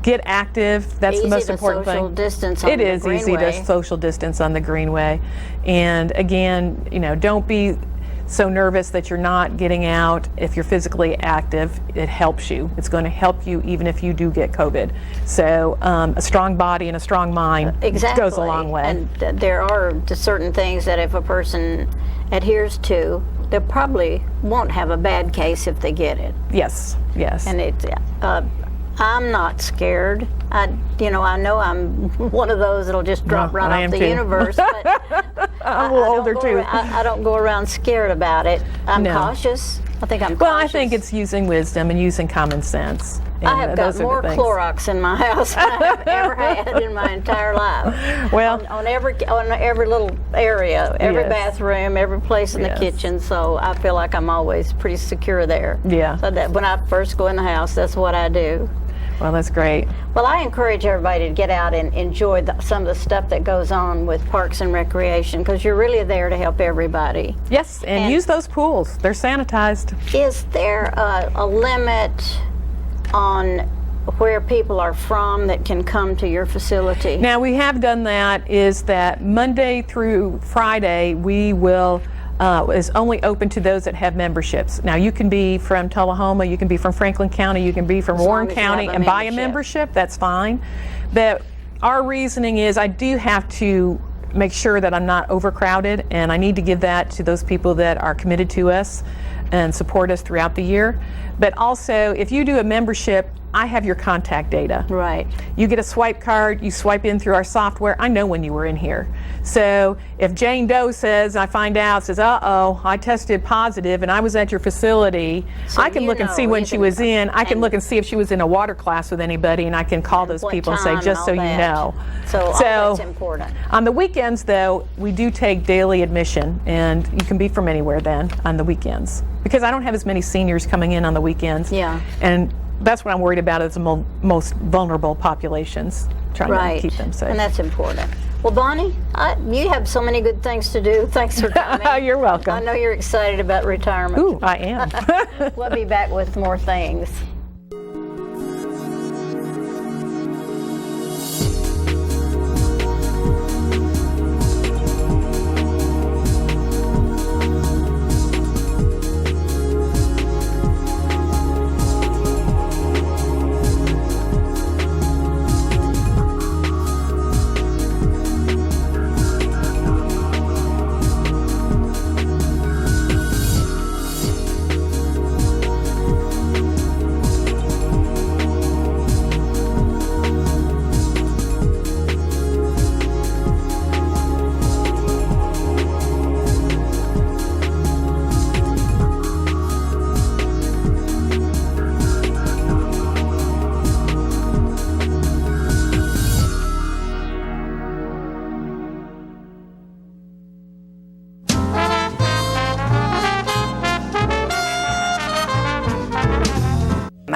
get active. That's the most important thing. Social distance on It the is easy Greenway. to social distance on the greenway. And again, don't be so nervous that you're not getting out. If you're physically active, it helps you. It's going to help you even if you do get COVID. So a strong body and a strong mind goes a long way. And there are certain things that if a person adheres to, they probably won't have a bad case if they get it. Yes, yes. And I'm not scared. I know I'm one of those that'll just drop No, right I off am the too. universe. But I'm a little older too. I don't go around scared about it. I'm No. cautious. I think I'm cautious. Well, I think it's using wisdom and using common sense. I And have those got are the more things. Clorox in my house than I've ever had in my entire life. Well, on every little area, every Yes. bathroom, every place in Yes. the kitchen. So I feel like I'm always pretty secure there. Yeah. So that when I first go in the house, that's what I do. Well, that's great. Well, I encourage everybody to get out and enjoy some of the stuff that goes on with Parks and Recreation because you're really there to help everybody. Yes, and use those pools. They're sanitized. Is there a limit on where people are from that can come to your facility? Now, we have done that, is that Monday through Friday, we will is only open to those that have memberships. Now, you can be from Tullahoma, you can be from Franklin County, you can be from As long Warren as you County have a and buy a membership. membership, that's fine. But our reasoning is I do have to make sure that I'm not overcrowded, and I need to give that to those people that are committed to us and support us throughout the year. But also, if you do a membership, I have your contact data. Right. You get a swipe card, you swipe in through our software, I know when you were in here. So if Jane Doe says, I find out, says, uh-oh, I tested positive and I was at your facility, So I can you look and know, see when you she can- was in. I can and- look and see if she was in a water class with anybody, and I can call those what people and say, time just and so all you that. know. So all that's important. On the weekends, though, we do take daily admission, and you can be from anywhere then on the weekends. Because I don't have as many seniors coming in on the weekends. Yeah. And that's what I'm worried about is the most vulnerable populations, trying Right. to keep them safe. And that's important. Well, Bonnie, you have so many good things to do. Thanks for coming. You're welcome. I know you're excited about retirement. Ooh, I am. We'll be back with more things.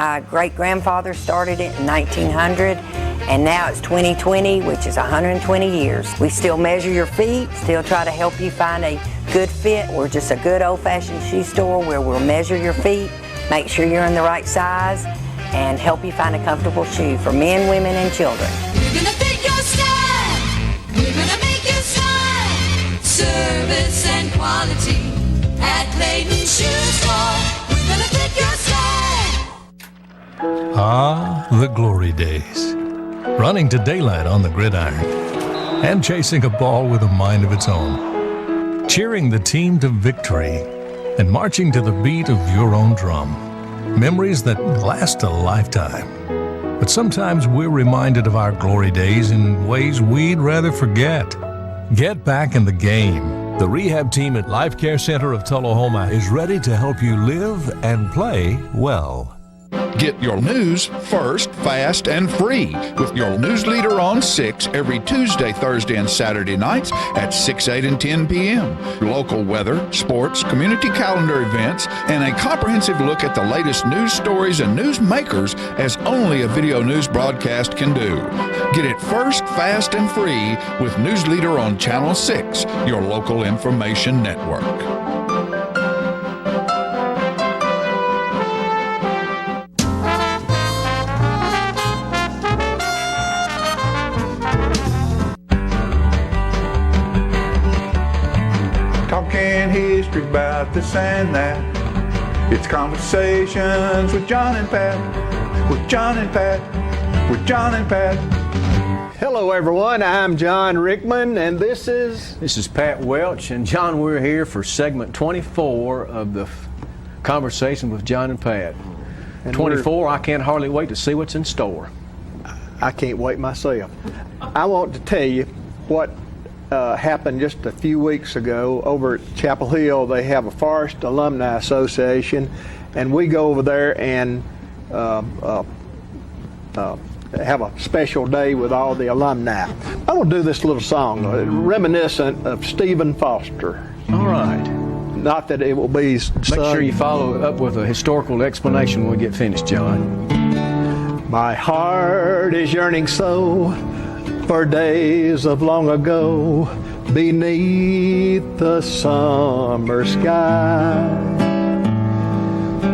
My great-grandfather started it in 1900, and now it's 2020, which is 120 years. We still measure your feet, still try to help you find a good fit. We're just a good old-fashioned shoe store where we'll measure your feet, make sure you're in the right size, and help you find a comfortable shoe for men, women, and children. We're gonna fit your style. We're gonna make you smile. Service and quality at Clayton Shoe Store. We're gonna fit your style. Ah, the glory days. Running to daylight on the gridiron and chasing a ball with a mind of its own. Cheering the team to victory and marching to the beat of your own drum. Memories that last a lifetime. But sometimes we're reminded of our glory days in ways we'd rather forget. Get back in the game. The rehab team at Life Care Center of Tullahoma is ready to help you live and play well. Get your news first, fast, and free with your news leader on 6 every Tuesday, Thursday, and Saturday nights at 6, 8, and 10 p.m. Local weather, sports, community calendar events, and a comprehensive look at the latest news stories and news makers as only a video news broadcast can do. Get it first, fast, and free with News Leader on Channel 6, your local information network. Talking history about this and that. It's conversations with John and Pat. With John and Pat. With John and Pat. Hello everyone, I'm John Rickman and this is Pat Welch, and John, we're here for segment 24 of the Conversation with John and Pat. And 24, I can't hardly wait to see what's in store. I can't wait myself. I want to tell you what happened just a few weeks ago over at Chapel Hill. They have a Forest Alumni Association, and we go over there and have a special day with all the alumni. I want to do this little song reminiscent of Stephen Foster. All right. Not that it will be Make sure you follow up with a historical explanation when we get finished, John. My heart is yearning so for days of long ago beneath the summer sky.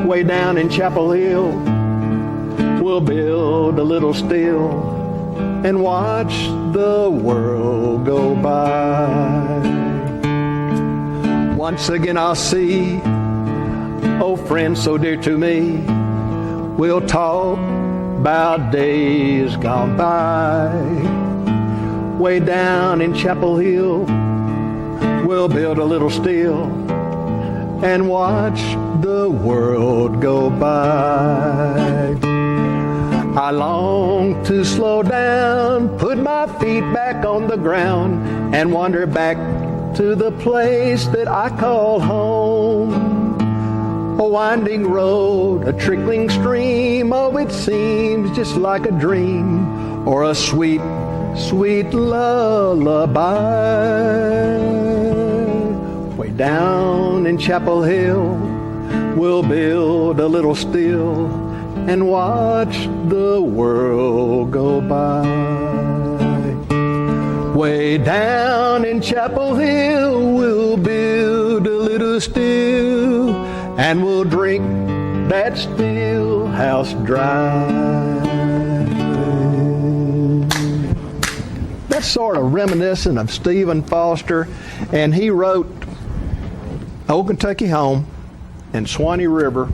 Way down in Chapel Hill, we'll build a little still and watch the world go by. Once again I'll see old friends so dear to me. We'll talk about days gone by. Way down in Chapel Hill, we'll build a little still and watch the world go by. I long to slow down, put my feet back on the ground, and wander back to the place that I call home. A winding road, a trickling stream, oh, it seems just like a dream, or a sweet, sweet lullaby. Way down in Chapel Hill, we'll build a little still and watch the world go by. Way down in Chapel Hill, we'll build a little still and we'll drink that still house dry. That's sort of reminiscent of Stephen Foster, and he wrote Old Kentucky Home and Swanee River.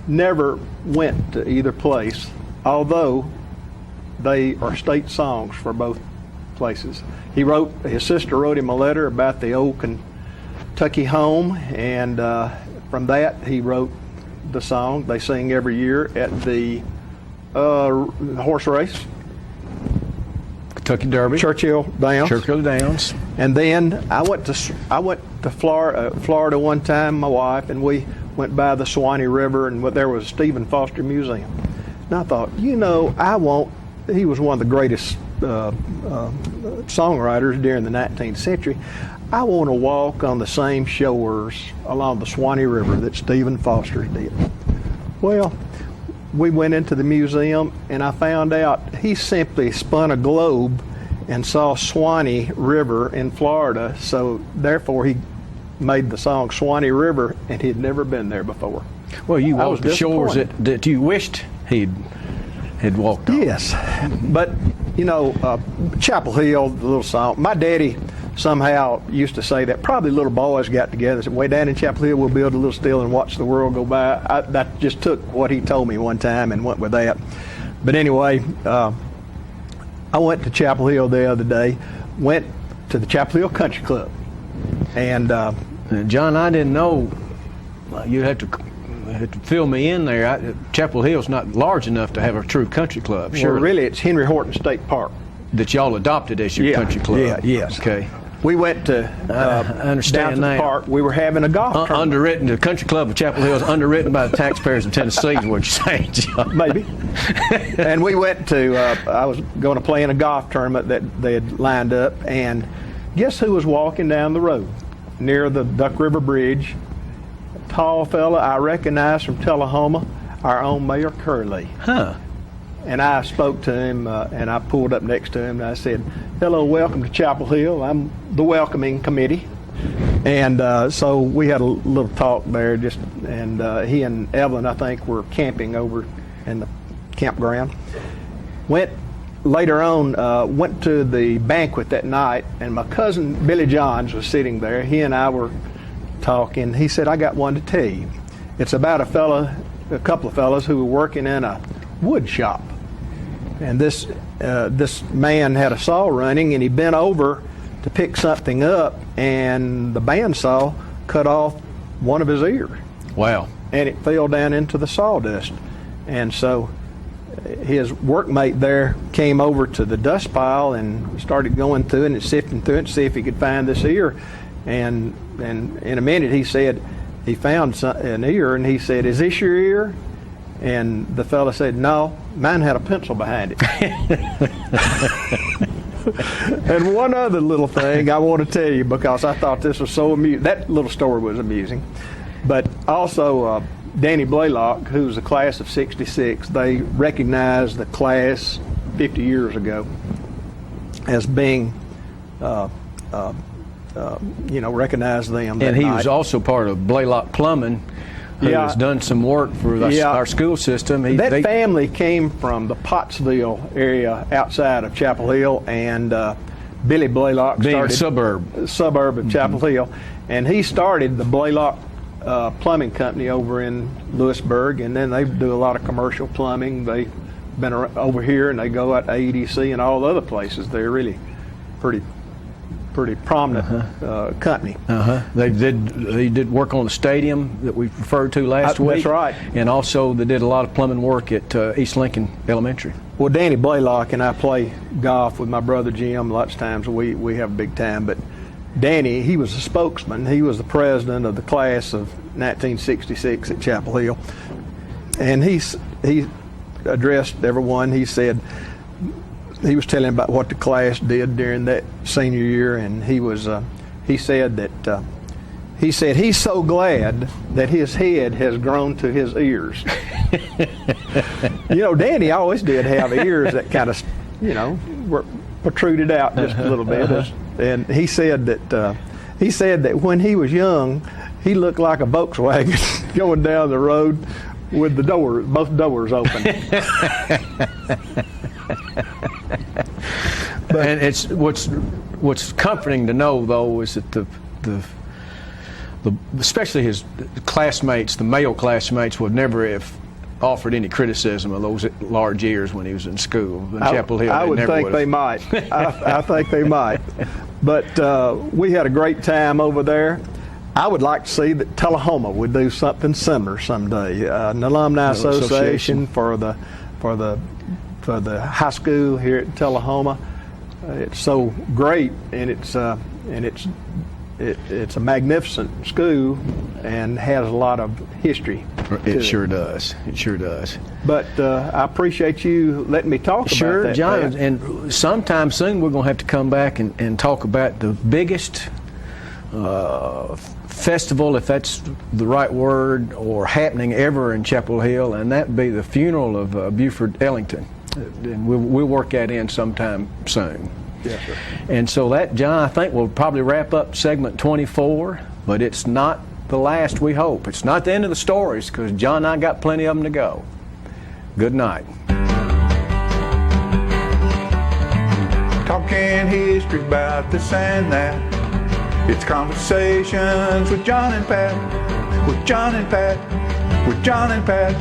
Never went to either place, although they are state songs for both places. His sister wrote him a letter about the Old Kentucky Home, and from that he wrote the song they sing every year at the horse race. Kentucky Derby. Churchill Downs. And then I went to Florida one time, my wife, and we went by the Swanee River, and there was a Stephen Foster Museum. And I thought, he was one of the greatest songwriters during the 19th century. I want to walk on the same shores along the Swanee River that Stephen Foster did. Well, we went into the museum, and I found out he simply spun a globe and saw Swanee River in Florida, so therefore he made the song Swanee River, and he'd never been there before. Well, you I was walked the shores disappointed. that you wished he'd walked on. Yes, but you know, Chapel Hill, the little song. My daddy somehow used to say that probably little boys got together and said, way down in Chapel Hill, we'll build a little still and watch the world go by. That just took what he told me one time and went with that. But anyway, I went to Chapel Hill the other day, went to the Chapel Hill Country Club. And John, I didn't know you had to fill me in there. Chapel Hill's not large enough to have a true country club. Sure, well, really, it's Henry Horton State Park that y'all adopted as your country club. Yeah, yes. Okay. We went to I understand down to now. the park. We were having a golf tournament. Underwritten, the country club of Chapel Hill is underwritten by the taxpayers of Tennessee. Is what you're saying, John? Maybe. And we went to. I was going to play in a golf tournament that they had lined up, and guess who was walking down the road near the Duck River Bridge? A tall fella I recognized from Tullahoma, our own Mayor Curley. Huh. And I spoke to him, and I pulled up next to him, and I said, "Hello, welcome to Chapel Hill. I'm the welcoming committee." And so we had a little talk there, and he and Evelyn, I think, were camping over in the campground. Later on, went to the banquet that night, and my cousin Billy Johns was sitting there. He and I were talking. He said, "I got one to tell you. It's about a couple of fellas who were working in a wood shop. And this man had a saw running, and he bent over to pick something up, and the bandsaw cut off one of his ears. Wow. And it fell down into the sawdust. And so his workmate there came over to the dust pile and started going through it and sifting through it to see if he could find this ear. And in a minute he said he found an ear, and he said, "Is this your ear?" And the fella said, "No, mine had a pencil behind it." And one other little thing I want to tell you, because I thought this was so amusing. That little story was amusing. But also, Danny Blaylock, who was the class of '66, they recognized the class 50 years ago as being, recognized them. And he was also part of Blaylock Plumbing, who has done some work for our school system. That family came from the Pottsville area outside of Chapel Hill, and Billy Blaylock started a suburb of Chapel Hill, and he started the Blaylock Plumbing Company over in Lewisburg, and then they do a lot of commercial plumbing. They've been over here, and they go out to AEDC and all the other places. They're really pretty prominent company. They did work on the stadium that we referred to last week. That's right. And also they did a lot of plumbing work at East Lincoln Elementary. Well, Danny Blaylock and I play golf with my brother Jim. Lots of times we have a big time. But Danny, he was a spokesman. He was the president of the class of 1966 at Chapel Hill. And he addressed everyone. He said, he was telling about what the class did during that senior year, and he said he's so glad that his head has grown to his ears. Danny always did have ears that kind of, were protruded out just a little bit. And he said that when he was young, he looked like a Volkswagen going down the road with both doors open. And it's what's comforting to know, though, is that the especially his classmates, the male classmates, would never have offered any criticism of those large ears when he was in school. In Chapel Hill, I would think they might. I think they might. But we had a great time over there. I would like to see that Tullahoma would do something similar someday. An alumni association for the high school here at Tullahoma. It's so great, and it's a magnificent school and has a lot of history. It sure does. It sure does. But I appreciate you letting me talk about that. Sure, John. And sometime soon we're going to have to come back and talk about the biggest festival, if that's the right word, or happening ever in Chapel Hill, and that'd be the funeral of Buford Ellington. And we'll work that in sometime soon. Yes, sir. And so that, John, I think we'll probably wrap up segment 24, but it's not the last, we hope. It's not the end of the stories, because John and I got plenty of them to go. Good night. Talking history about this and that. It's Conversations with John and Pat. With John and Pat. With John and Pat.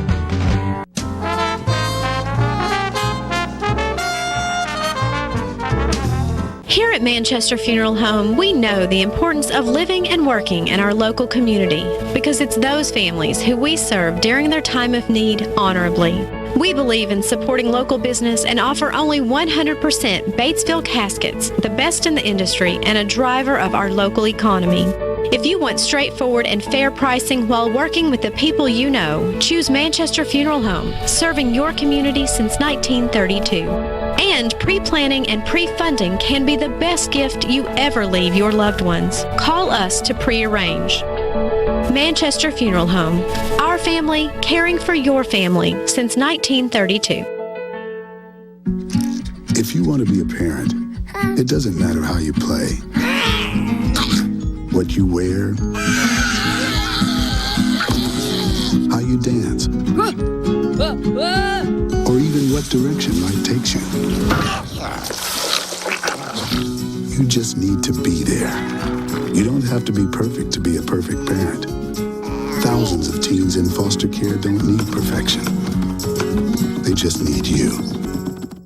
Here at Manchester Funeral Home, we know the importance of living and working in our local community because it's those families who we serve during their time of need honorably. We believe in supporting local business and offer only 100% Batesville caskets, the best in the industry and a driver of our local economy. If you want straightforward and fair pricing while working with the people you know, choose Manchester Funeral Home, serving your community since 1932. And pre-planning and pre-funding can be the best gift you ever leave your loved ones. Call us to pre-arrange. Manchester Funeral Home. Our family, caring for your family since 1932. If you want to be a parent, it doesn't matter how you play, what you wear, how you dance, or even what direction life takes you. You just need to be there. You don't have to be perfect to be a perfect parent. Thousands of teens in foster care don't need perfection. They just need you.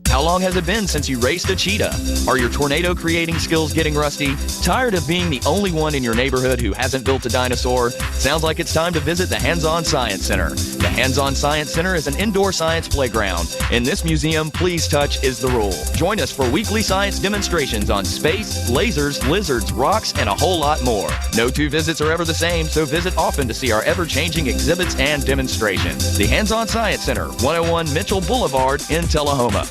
How long has it been since you raced a cheetah? Are your tornado creating skills getting rusty? Tired of being the only one in your neighborhood who hasn't built a dinosaur? Sounds like it's time to visit the Hands-On Science Center. The Hands-On Science Center is an indoor science playground. In this museum, please touch is the rule. Join us for weekly science demonstrations on space, lasers, lizards, rocks, and a whole lot more. No two visits are ever the same, so visit often to see our ever-changing exhibits and demonstrations. The Hands-On Science Center, 101 Mitchell Boulevard in Tullahoma.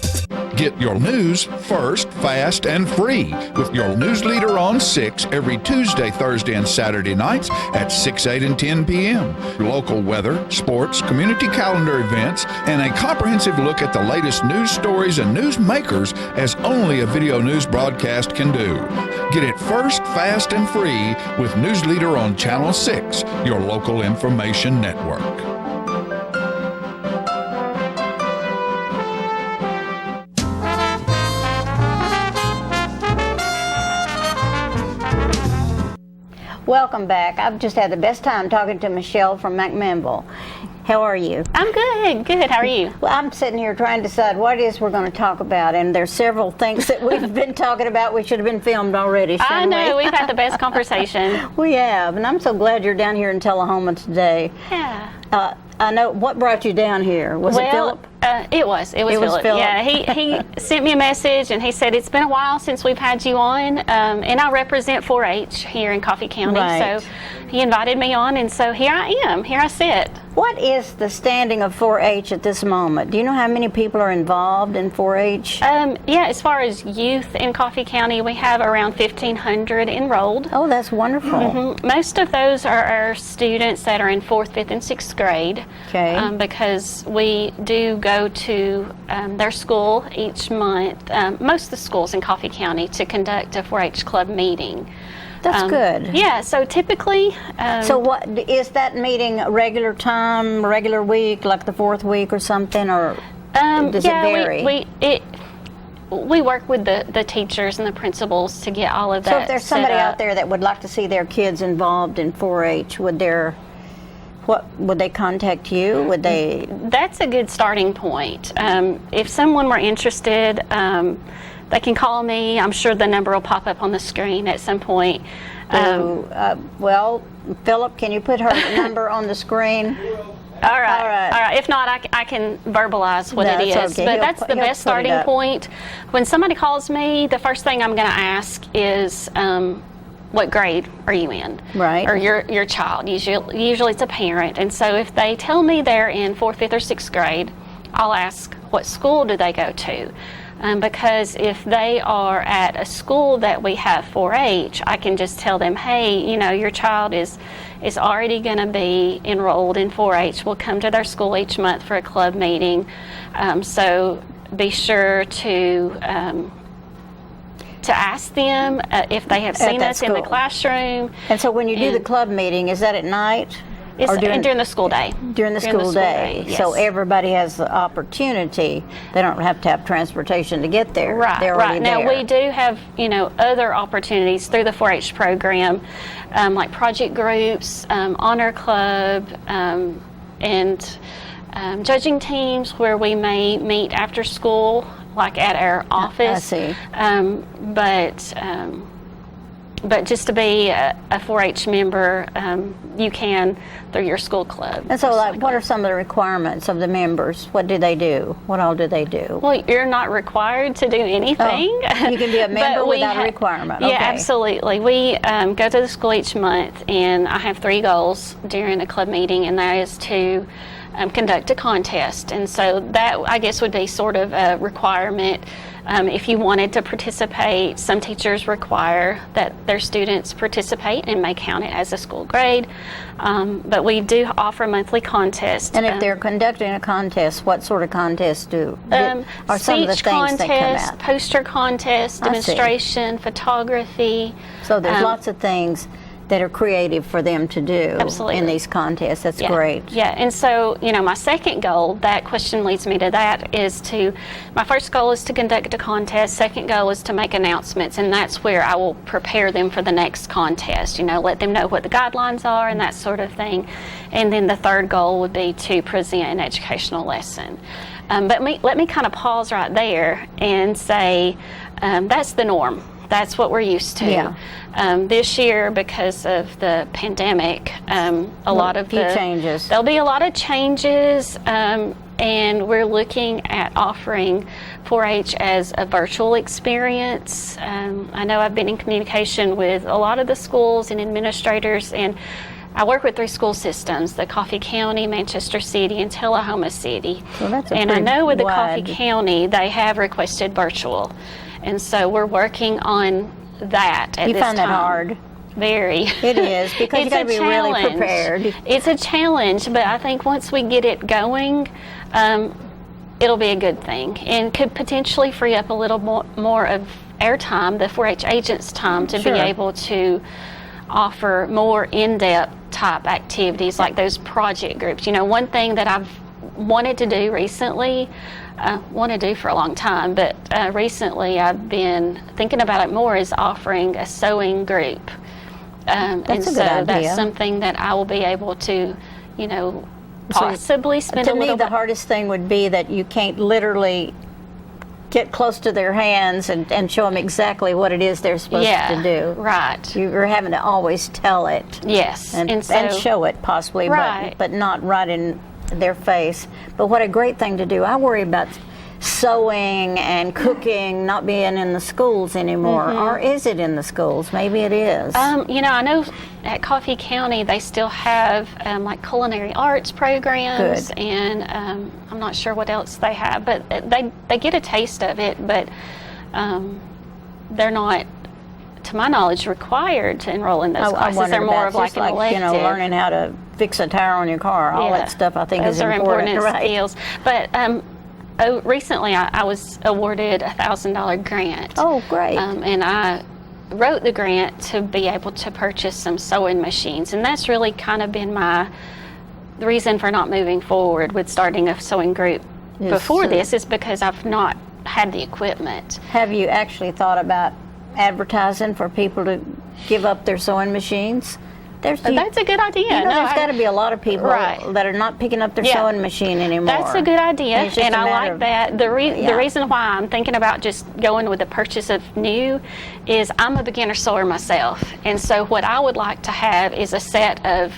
Get your news first, fast, and free with your news leader on 6 every Tuesday, Thursday, and Saturday nights at 6, 8, and 10 p.m. Local weather, sports, community calendar events, and a comprehensive look at the latest news stories and news makers as only a video news broadcast can do. Get it first, fast, and free with News Leader on Channel 6, your local information network. Welcome back. I've just had the best time talking to Michelle from McMinnville. How are you? I'm good. Good. How are you? Well, I'm sitting here trying to decide what it is we're going to talk about, and there's several things that we've been talking about. We should have been filmed already, shouldn't we? I know. We've had the best conversation. We have, and I'm so glad you're down here in Tullahoma today. Yeah. I know. What brought you down here? Was it Philip? It was Philip. Yeah, he sent me a message and he said it's been a while since we've had you on, and I represent 4-H here in Coffee County. Right. So he invited me on, and so here I am. Here I sit. What is the standing of 4-H at this moment? Do you know how many people are involved in 4-H? Yeah, as far as youth in Coffee County, we have around 1,500 enrolled. Oh, that's wonderful. Mm-hmm. Most of those are our students that are in 4th, 5th, and 6th grade. Okay. Because we do go to their school each month, most of the schools in Coffee County, to conduct a 4-H club meeting. That's good. Yeah, so typically... so what, is that meeting a regular time, regular week, like the 4th week or something, or does it vary? We work with the teachers and the principals to get all of that. So if there's somebody out there that would like to see their kids involved in 4-H, would they contact you? Would they? That's a good starting point. If someone were interested, they can call me. I'm sure the number will pop up on the screen at some point. Well, Philip, can you put her number on the screen? All right. If not, I can verbalize what it is. Okay. But that's the best starting point. When somebody calls me, the first thing I'm going to ask is, what grade are you in? Right. Or your child. Usually it's a parent. And so if they tell me they're in 4th, 5th, or 6th grade, I'll ask, what school do they go to? Because if they are at a school that we have 4-H, I can just tell them, hey, you know, your child is already going to be enrolled in 4-H. We'll come to their school each month for a club meeting. So be sure to ask them if they have seen us in the classroom. And so when you do the club meeting, is that at night? It's during the school day. During the school day. Yes. So everybody has the opportunity. They don't have to have transportation to get there. Right, They're right. already Now there. we do have, you know, other opportunities through the 4-H program, like project groups, honor club, and judging teams where we may meet after school, like at our office. I see. But just to be a 4-H member, you can through your school club. And so, like, what are some of the requirements of the members? What do they do? What all do they do? Well, you're not required to do anything. Oh, you can be a member without a requirement. Yeah, Okay. absolutely. We go to the school each month, and I have 3 goals during a club meeting, and that is to conduct a contest. And so that, I guess, would be sort of a requirement. If you wanted to participate, some teachers require that their students participate and may count it as a school grade. But we do offer monthly contests. And if they're conducting a contest, what sort of contests are some of the speech things that come contest, out? poster contest, I see. demonstration, photography. So there's lots of things that are creative for them to do Absolutely. in these contests. That's Yeah. great. Yeah, and so, you know, my second goal, that question leads me to that, my first goal is to conduct a contest, second goal is to make announcements, and that's where I will prepare them for the next contest, you know, let them know what the guidelines are and that sort of thing. And then the third goal would be to present an educational lesson. But let me kind of pause right there and say that's the norm. That's what we're used to. Yeah. This year, because of the pandemic, changes. There'll be a lot of changes, and we're looking at offering 4-H as a virtual experience. I know I've been in communication with a lot of the schools and administrators, and I work with 3 school systems, the Coffee County, Manchester City, and Tullahoma City. Well, that's a and I pretty know with the wide- Coffee County, they have requested virtual. And so we're working on that at this time. You find that hard? Very. It is, because you It's got to a be really challenge. prepared. It's a challenge, but I think once we get it going, it'll be a good thing and could potentially free up a little more of our time, the 4-H agents' time, to Sure. be able to offer more in-depth type activities like those project groups. You know, one thing that I've wanted to do recently, want to do for a long time, but recently I've been thinking about it more, is offering a sewing group. And That's a so good idea. that's something that I will be able to, you know, possibly spend a To me, little the bit. hardest thing would be that you can't literally get close to their hands and show them exactly what it is they're supposed to do. Right. You're having to always tell it. Yes. And so, show it possibly, Right. but not right in their face. But what a great thing to do. I worry about sewing and cooking not being in the schools anymore. Mhm. Or is it in the schools? Maybe it is. You know, I know at Coffee County they still have like culinary arts programs, Good. and I'm not sure what else they have, but they get a taste of it, but they're not, to my knowledge, required to enroll in those classes. wondered They're more about of like just an elective. learning how to fix a tire on your car. All Yeah. that stuff I think Those is are important right? skills. But recently I was awarded a $1,000 grant. Oh, great. And I wrote the grant to be able to purchase some sewing machines. And that's really kind of been the reason for not moving forward with starting a sewing group Yes, before sir. this, is because I've not had the equipment. Have you actually thought about advertising for people to give up their sewing machines? That's a good idea. You know, No, there's got to be a lot of people Right. that are not picking up their Yeah. sewing machine anymore. That's a good idea, it's just and a I matter like of- that. The Yeah. reason why I'm thinking about just going with the purchase of new is I'm a beginner sewer myself, and so what I would like to have is a set of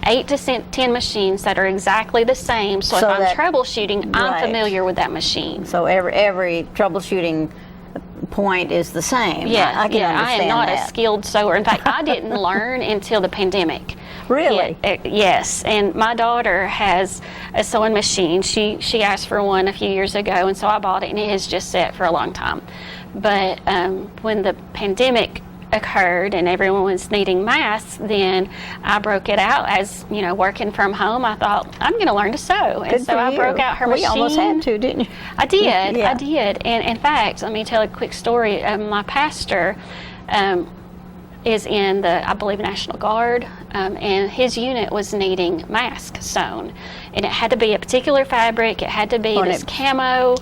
8 to 10 machines that are exactly the same, so if So I'm that- troubleshooting, I'm right. familiar with that machine. So every troubleshooting point is the same. Yeah, I can I am understand not that. a skilled sewer. In fact, I didn't learn until the pandemic. Really? Yes. And my daughter has a sewing machine. She asked for one a few years ago, and so I bought it, and it has just sat for a long time. But when the pandemic occurred and everyone was needing masks, then I broke it out. As you know, working from home, I thought I'm going to learn to sew, and so I broke out her machine. You almost had to, didn't you? I did. Yeah. I did. And in fact, let me tell a quick story. My pastor is in the, I believe, National Guard, and his unit was needing masks sewn, and it had to be a particular fabric. It had to be this camo,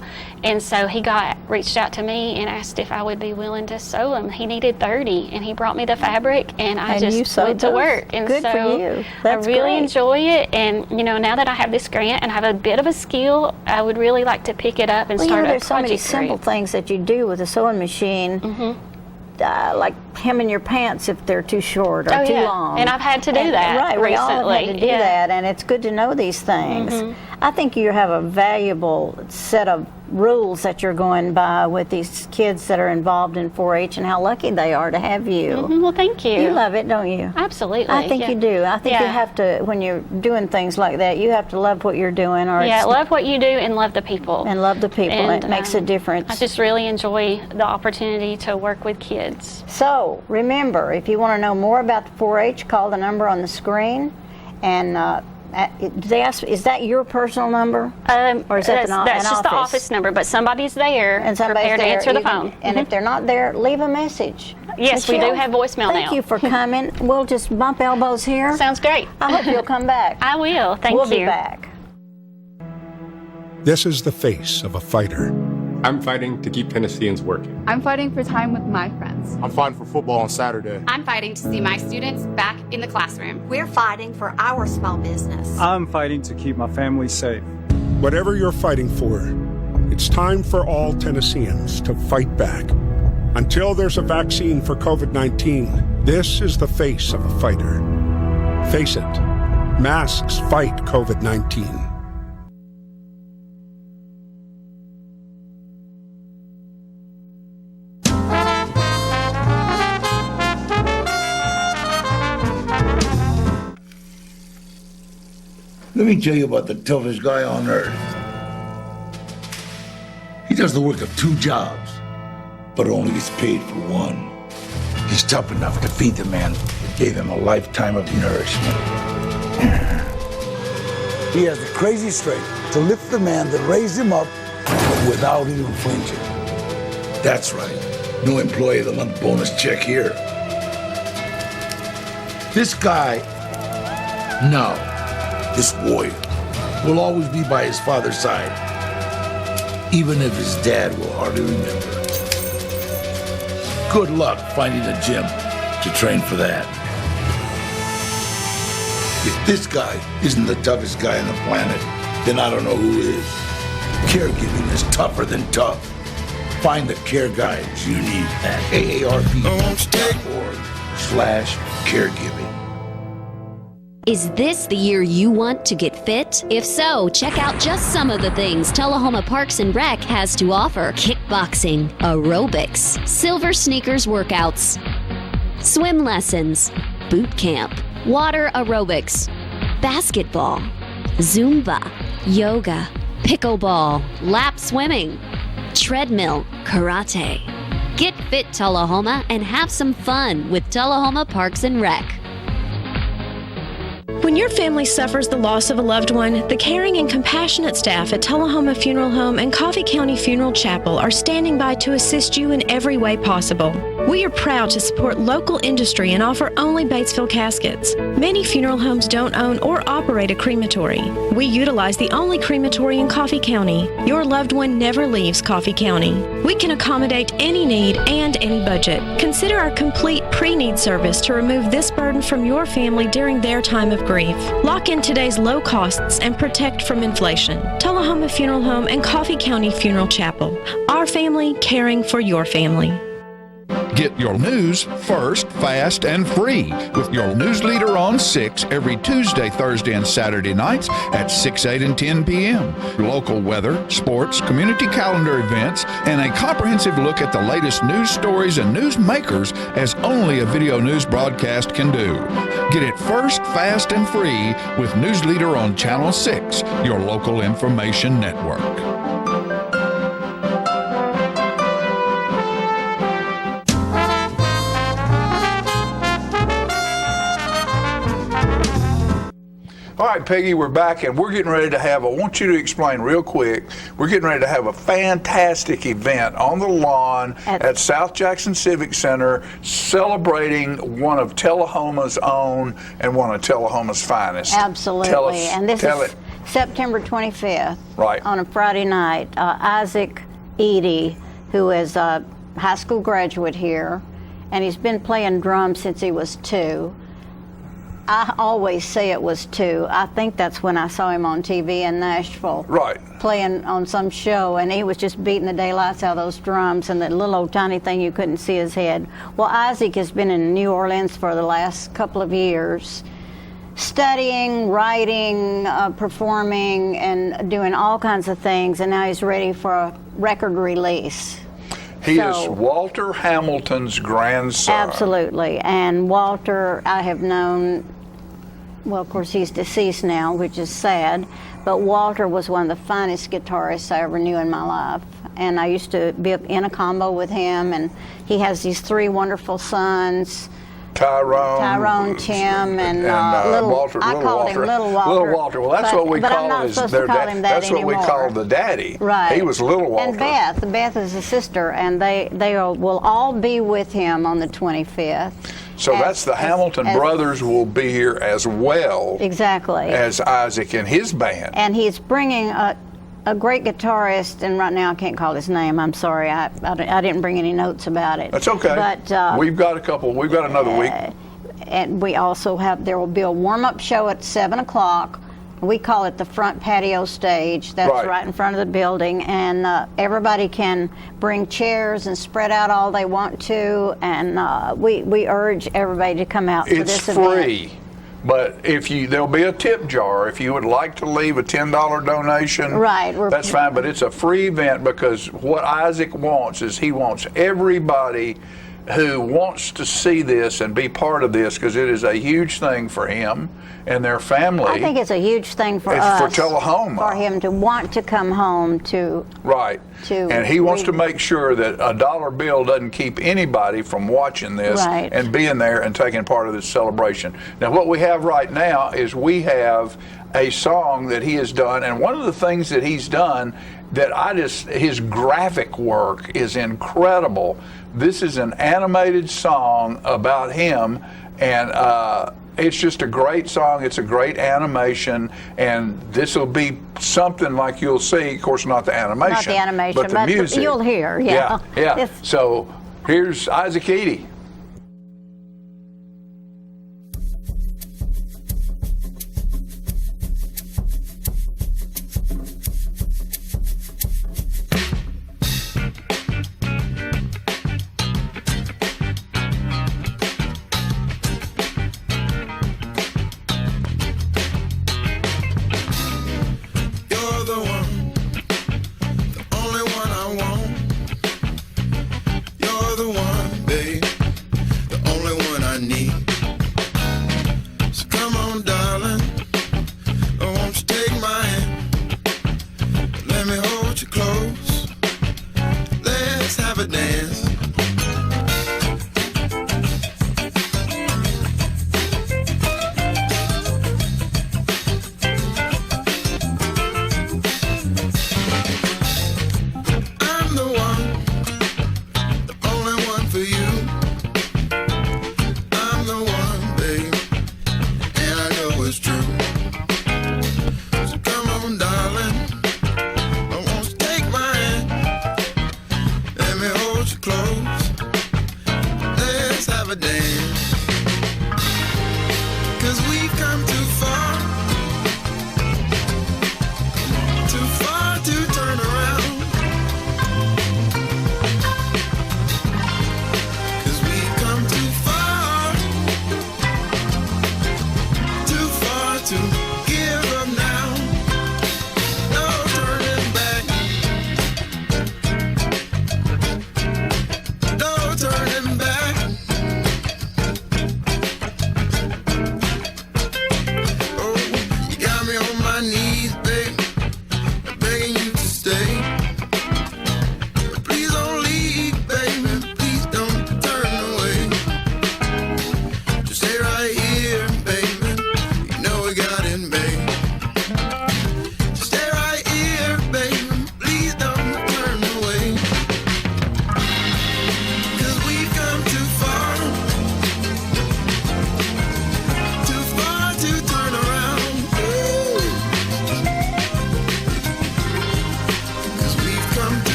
and so he reached out to me and asked if I would be willing to sew them. He needed 30, and he brought me the fabric, and I just went to work. And Good so for you. That's I really great. enjoy it, and now that I have this grant and have a bit of a skill, I would really like to pick it up and start a there's so many project simple group. things that you do with a sewing machine. Like hemming your pants if they're too short or too long. And I've had to do that Right, we all have recently. had to do that, and it's good to know these things. I think you have a valuable set of rules that you're going by with these kids that are involved in 4-H, and how lucky they are to have you. Well, thank you. You love it, don't you? Absolutely. I think you do. I think you have to, when you're doing things like that, you have to love what you're doing. Or love what you do and love the people. And love the people. And, it makes a difference. I just really enjoy the opportunity to work with kids. So remember, if you want to know more about the 4-H, call the number on the screen. And they ask, is that your personal number? Or is that that's just the office number, but somebody's there and somebody's prepared to answer the phone. And if they're not there, leave a message. Yes, we do have voicemail now. Thank you for coming. We'll just bump elbows here. Sounds great. I hope you'll come back. I will. Thank you. We'll be back. This is the face of a fighter. I'm fighting to keep Tennesseans working. I'm fighting for time with my friends. I'm fighting for football on Saturday. I'm fighting to see my students back in the classroom. We're fighting for our small business. I'm fighting to keep my family safe. Whatever you're fighting for, it's time for all Tennesseans to fight back. Until there's a vaccine for COVID-19, this is the face of a fighter. Face it, masks fight COVID-19. Let me tell you about the toughest guy on earth. He does the work of 2 jobs, but only gets paid for one. He's tough enough to feed the man that gave him a lifetime of nourishment. He has the crazy strength to lift the man that raised him up without even flinching. That's right. No employee of the month bonus check here. This guy, no. This warrior will always be by his father's side, even if his dad will hardly remember. Good luck finding a gym to train for that. If this guy isn't the toughest guy on the planet, then I don't know who is. Caregiving is tougher than tough. Find the care guides you need at aarp.org/caregiving. Is this the year you want to get fit? If so, check out just some of the things Tullahoma Parks and Rec has to offer. Kickboxing, aerobics, silver sneakers workouts, swim lessons, boot camp, water aerobics, basketball, Zumba, yoga, pickleball, lap swimming, treadmill, karate. Get fit, Tullahoma, and have some fun with Tullahoma Parks and Rec. When your family suffers the loss of a loved one, the caring and compassionate staff at Tullahoma Funeral Home and Coffee County Funeral Chapel are standing by to assist you in every way possible. We are proud to support local industry and offer only Batesville caskets. Many funeral homes don't own or operate a crematory. We utilize the only crematory in Coffee County. Your loved one never leaves Coffee County. We can accommodate any need and any budget. Consider our complete pre-need service to remove this burden from your family during their time of grief. Lock in today's low costs and protect from inflation. Tullahoma Funeral Home and Coffee County Funeral Chapel. Our family caring for your family. Get your news first, fast, and free with your news leader on 6 every Tuesday, Thursday, and Saturday nights at 6, 8, and 10 p.m. Local weather, sports, community calendar events, and a comprehensive look at the latest news stories and news makers as only a video news broadcast can do. Get it first, fast, and free with News Leader on Channel 6, your local information network. All right, Peggy, we're back, and we're getting ready to have, I want you to explain real quick, we're getting ready to have a fantastic event on the lawn at South Jackson Civic Center celebrating one of Tullahoma's own and one of Tullahoma's finest. Absolutely. Tell us, and this is September 25th, right, on a Friday night. Isaac Eady, who is a high school graduate here, and he's been playing drums since he was 2. I always say it was 2. I think that's when I saw him on TV in Nashville. Right. Playing on some show, and he was just beating the daylights out of those drums and that little old tiny thing you couldn't see his head. Well, Isaac has been in New Orleans for the last couple of years, studying, writing, performing, and doing all kinds of things, and now he's ready for a record release. He is Walter Hamilton's grandson. Absolutely. And Walter, I have known, well, of course, he's deceased now, which is sad, but Walter was one of the finest guitarists I ever knew in my life. And I used to be in a combo with him, and he has these 3 wonderful sons. Tyrone, Tim, and little Walter. I called him Little Walter. Little Walter. Well, that's what we call his. That's what we call the daddy. Right. He was Little Walter. And Beth is a sister, and they will all be with him on the 25th. So that's the Hamilton brothers will be here as well. Exactly. As Isaac and his band. And he's bringing a great guitarist, and right now I can't call his name. I'm sorry, I didn't bring any notes about it. That's okay. But we've got another week. And we also there will be a warm-up show at 7 o'clock. We call it the front patio stage. That's right in front of the building, and everybody can bring chairs and spread out all they want to. And we urge everybody to come out for this event. It's free. But there'll be a tip jar if you would like to leave a $10 donation. Right. That's fine, but it's a free event because what Isaac wants is he wants everybody who wants to see this and be part of this, because it is a huge thing for him and their family. I think it's a huge thing for us. For Tullahoma. For him to want to come home to. Right. And he wants to make sure that a dollar bill doesn't keep anybody from watching this and being there and taking part of this celebration. Now, what we have right now is we have a song that he has done, and one of the things that he's done that his graphic work is incredible. This is an animated song about him, and it's just a great song. It's a great animation, and this will be something like you'll see. Of course, not the animation, not the animation, but the music. You'll hear, yeah. So here's Isaac Eady.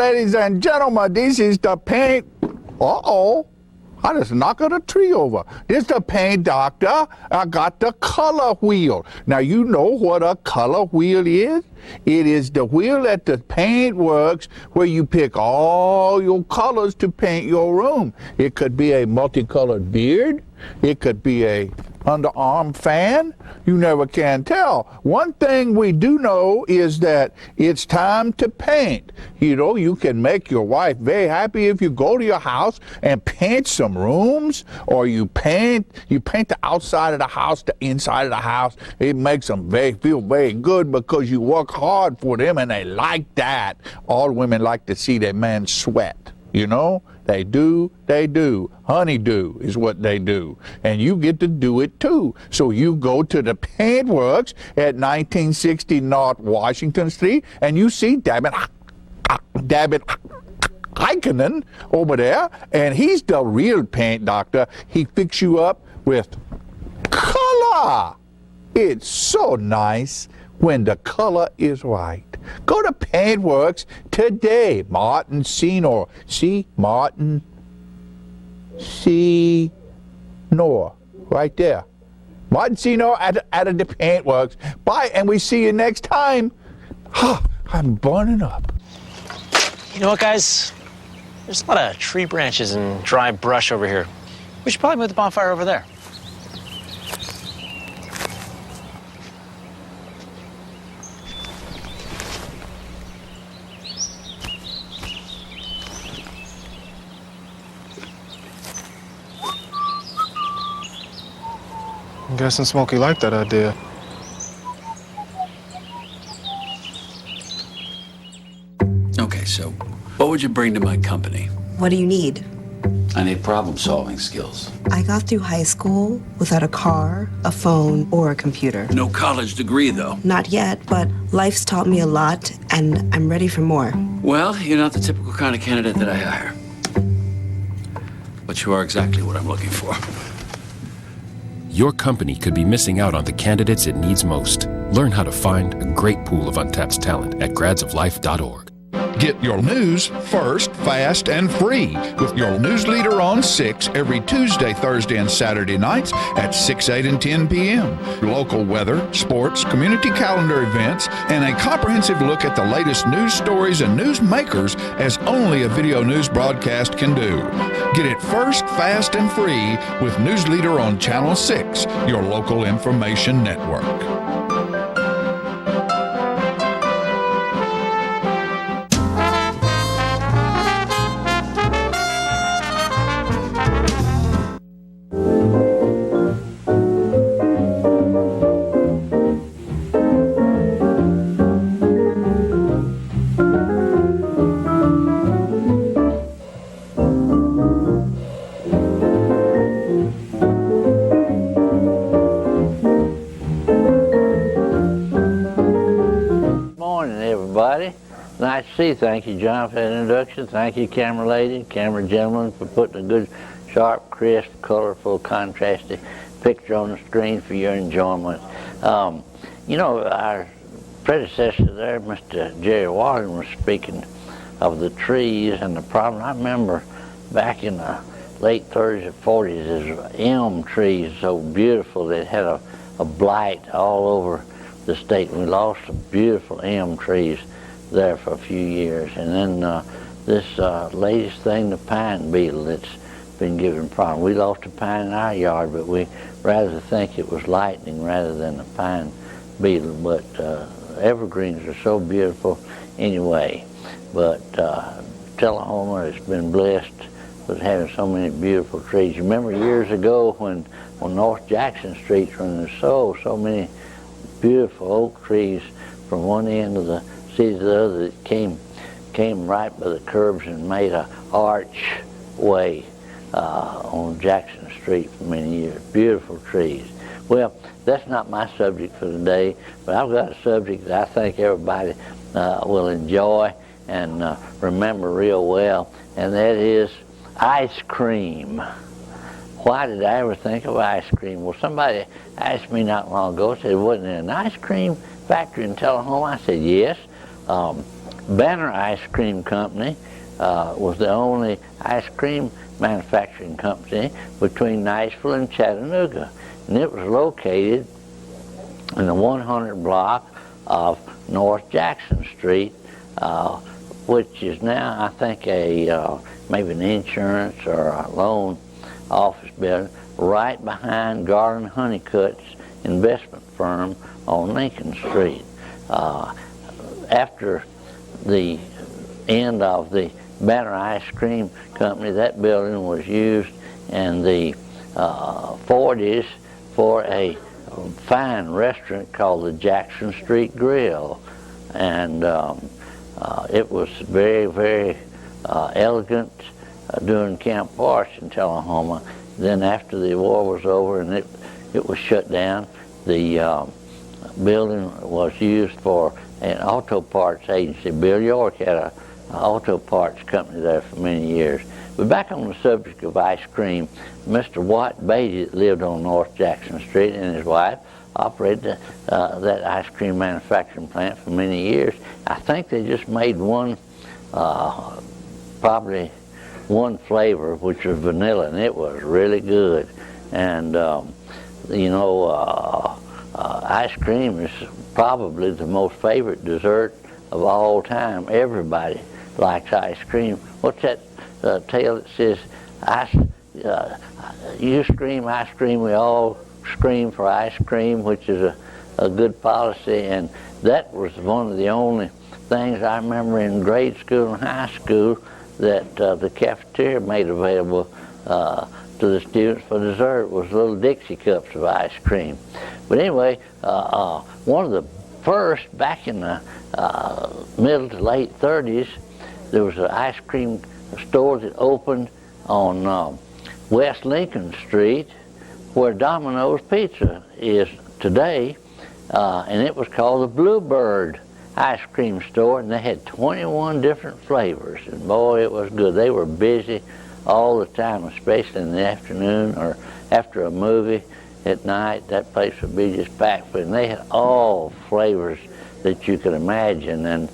ladies and gentlemen, this is the paint. Uh-oh. I just knocked a tree over. This is the paint doctor. I got the color wheel. Now, you know what a color wheel is? It is the wheel at the paint works where you pick all your colors to paint your room. It could be a multicolored beard. It could be a underarm fan. You never can tell. One thing we do know is that it's time to paint. You know, you can make your wife very happy if you go to your house and paint some rooms, or you paint the outside of the house, the inside of the house. It makes them feel very good because you work hard for them and they like that. All women like to see their man sweat. You know, they do. Honeydew is what they do. And you get to do it too. So you go to the paint works at 1960 North Washington Street and you see David Heikkinen over there, and he's the real paint doctor. He fixes you up with color. It's so nice when the color is right. Go to Paintworks today. Martin Senor. See? Martin Senor. Right there. Martin Senor at the Paintworks. Bye, and we see you next time. I'm burning up. You know what, guys? There's a lot of tree branches and dry brush over here. We should probably move the bonfire over there. I'm guessing Smokey liked that idea. Okay, so what would you bring to my company? What do you need? I need problem-solving skills. I got through high school without a car, a phone, or a computer. No college degree, though. Not yet, but life's taught me a lot, and I'm ready for more. Well, you're not the typical kind of candidate that I hire. But you are exactly what I'm looking for. Your company could be missing out on the candidates it needs most. Learn how to find a great pool of untapped talent at gradsoflife.org. Get your news first, fast, and free with your news leader on 6 every Tuesday, Thursday, and Saturday nights at 6, 8, and 10 p.m. Local weather, sports, community calendar events, and a comprehensive look at the latest news stories and news makers as only a video news broadcast can do. Get it first, fast, and free with News Leader on Channel 6, your local information network. Nice to see you. Thank you, John, for that introduction. Thank you, camera lady, camera gentleman, for putting a good, sharp, crisp, colorful, contrasty picture on the screen for your enjoyment. You know, our predecessor there, Mr. Jerry Walden, was speaking of the trees and the problem. I remember back in the late 30s and 40s, there's elm trees so beautiful that had a blight all over the state. We lost some beautiful elm trees there for a few years. And then this latest thing, the pine beetle, that's been giving problems. We lost a pine in our yard, but we rather think it was lightning rather than a pine beetle. But evergreens are so beautiful anyway. But Tullahoma has been blessed with having so many beautiful trees. You remember years ago when on North Jackson Street, when there's so many beautiful oak trees from one end of the city to the other that came right by the curbs and made an archway on Jackson Street for many years. Beautiful trees. Well, that's not my subject for today, but I've got a subject that I think everybody will enjoy and remember real well, and that is ice cream. Why did I ever think of ice cream? Well, somebody asked me not long ago, said, wasn't there an ice cream factory in Tullahoma? I said, yes. Banner Ice Cream Company was the only ice cream manufacturing company between Nashville and Chattanooga. And it was located in the 100 block of North Jackson Street, which is now, I think, maybe an insurance or a loan office building, right behind Garland Honeycutt's investment firm on Lincoln Street. After the end of the Banner Ice Cream Company, that building was used in the 40s for a fine restaurant called the Jackson Street Grill, and it was very, very elegant during Camp Parch in Tullahoma. Then after the war was over and it was shut down, the building was used for an auto parts agency. Bill York had an auto parts company there for many years. But back on the subject of ice cream, Mr. Watt Beatty lived on North Jackson Street, and his wife operated that ice cream manufacturing plant for many years. I think they just made one, probably one flavor, which was vanilla, and it was really good. And you know, ice cream is probably the most favorite dessert of all time. Everybody likes ice cream. What's that tale that says, you scream ice cream, we all scream for ice cream, which is a good policy. And that was one of the only things I remember in grade school and high school that the cafeteria made available to the students for dessert was little Dixie cups of ice cream. But anyway, one of the first, back in the middle to late 30s, there was an ice cream store that opened on West Lincoln Street, where Domino's Pizza is today, and it was called the Bluebird Ice Cream Store, and they had 21 different flavors, and boy, it was good. They were busy all the time, especially in the afternoon or after a movie at night. That place would be just packed, and they had all flavors that you could imagine, and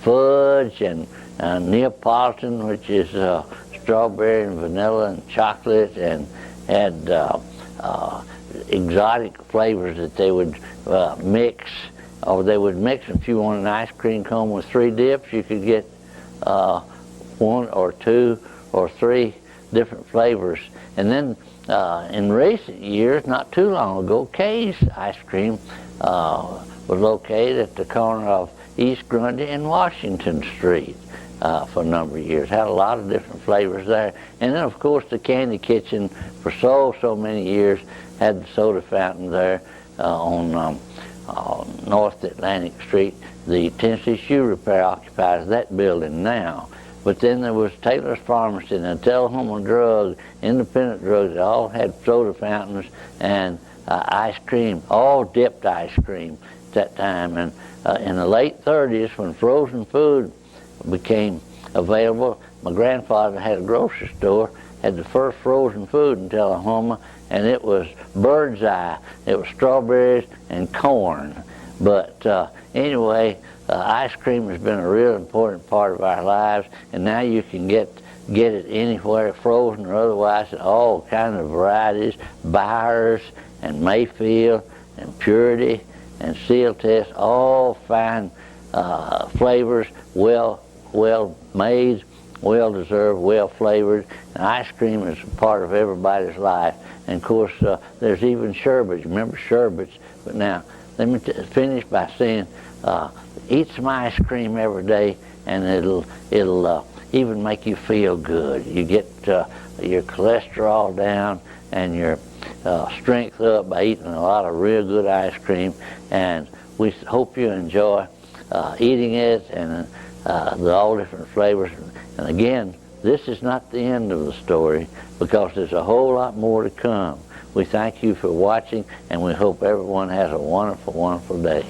fudge and Neapolitan, which is strawberry and vanilla and chocolate, and had exotic flavors that they would mix, or they would mix. If you want an ice cream cone with 3 dips, you could get 1 or 2 or 3 different flavors. And then in recent years, not too long ago, Kay's Ice Cream was located at the corner of East Grundy and Washington Street for a number of years. Had a lot of different flavors there. And then, of course, the Candy Kitchen for so many years had the soda fountain there on North Atlantic Street. The Tennessee Shoe Repair occupies that building now. But then there was Taylor's Pharmacy and Tullahoma Drug, independent drugs. They all had soda fountains and ice cream, all dipped ice cream at that time. And in the late 30s, when frozen food became available, my grandfather had a grocery store, had the first frozen food in Tullahoma, and it was Bird's Eye. It was strawberries and corn. But anyway, ice cream has been a real important part of our lives, and now you can get it anywhere, frozen or otherwise, all kinds of varieties. Byers and Mayfield and Purity and Seal Test, all fine flavors, well made, well deserved, well flavored. And ice cream is a part of everybody's life. And of course, there's even sherbets. Remember sherbets? But now, let me finish by saying, eat some ice cream every day, and it'll even make you feel good. You get your cholesterol down and your strength up by eating a lot of real good ice cream. And we hope you enjoy eating it and the all different flavors. And again, this is not the end of the story, because there's a whole lot more to come. We thank you for watching, and we hope everyone has a wonderful, wonderful day.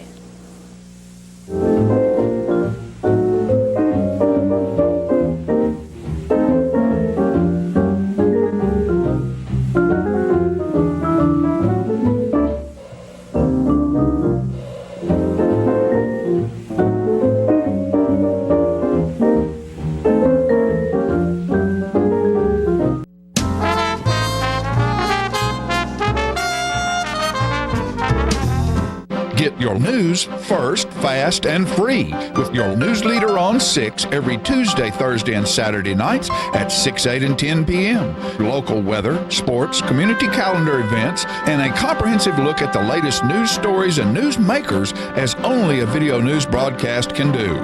Get your news first, fast, and free with your news leader on 6 every Tuesday, Thursday, and Saturday nights at 6, 8, and 10 p.m. Local weather, sports, community calendar events, and a comprehensive look at the latest news stories and news makers as only a video news broadcast can do.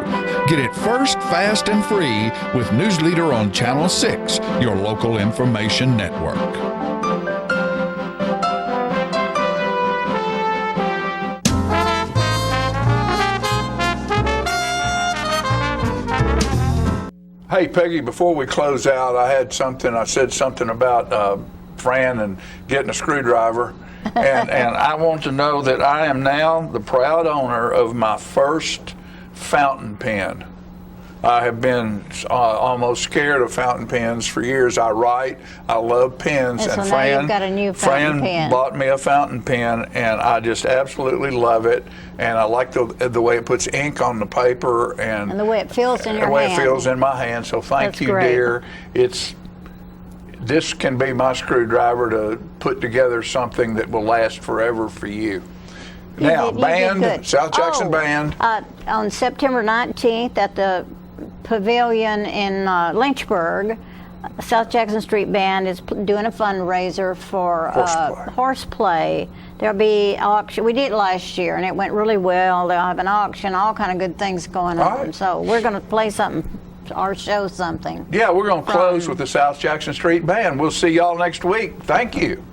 Get it first, fast, and free with News Leader on Channel 6, your local information network. Hey, Peggy, before we close out, I said something about Fran and getting a screwdriver. And I want to know that I am now the proud owner of my first fountain pen. I have been almost scared of fountain pens for years. I write, I love pens, and so and now you've got a new fountain pen. bought me a fountain pen, and I just absolutely love it. And I like the way it puts ink on the paper and the way it feels in your hand. The way it feels in my hand. So thank you, dear. This can be my screwdriver to put together something that will last forever for you. Now, band, South Jackson Band. On September 19th at the Pavilion in Lynchburg, South Jackson Street Band is doing a fundraiser for horseplay. There'll be auction. We did it last year, and it went really well. They'll have an auction, all kind of good things going on. Right. So we're going to play something or show something. Yeah, we're going to close with the South Jackson Street Band. We'll see y'all next week. Thank you.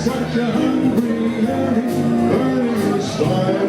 Such a hungry, burning fire.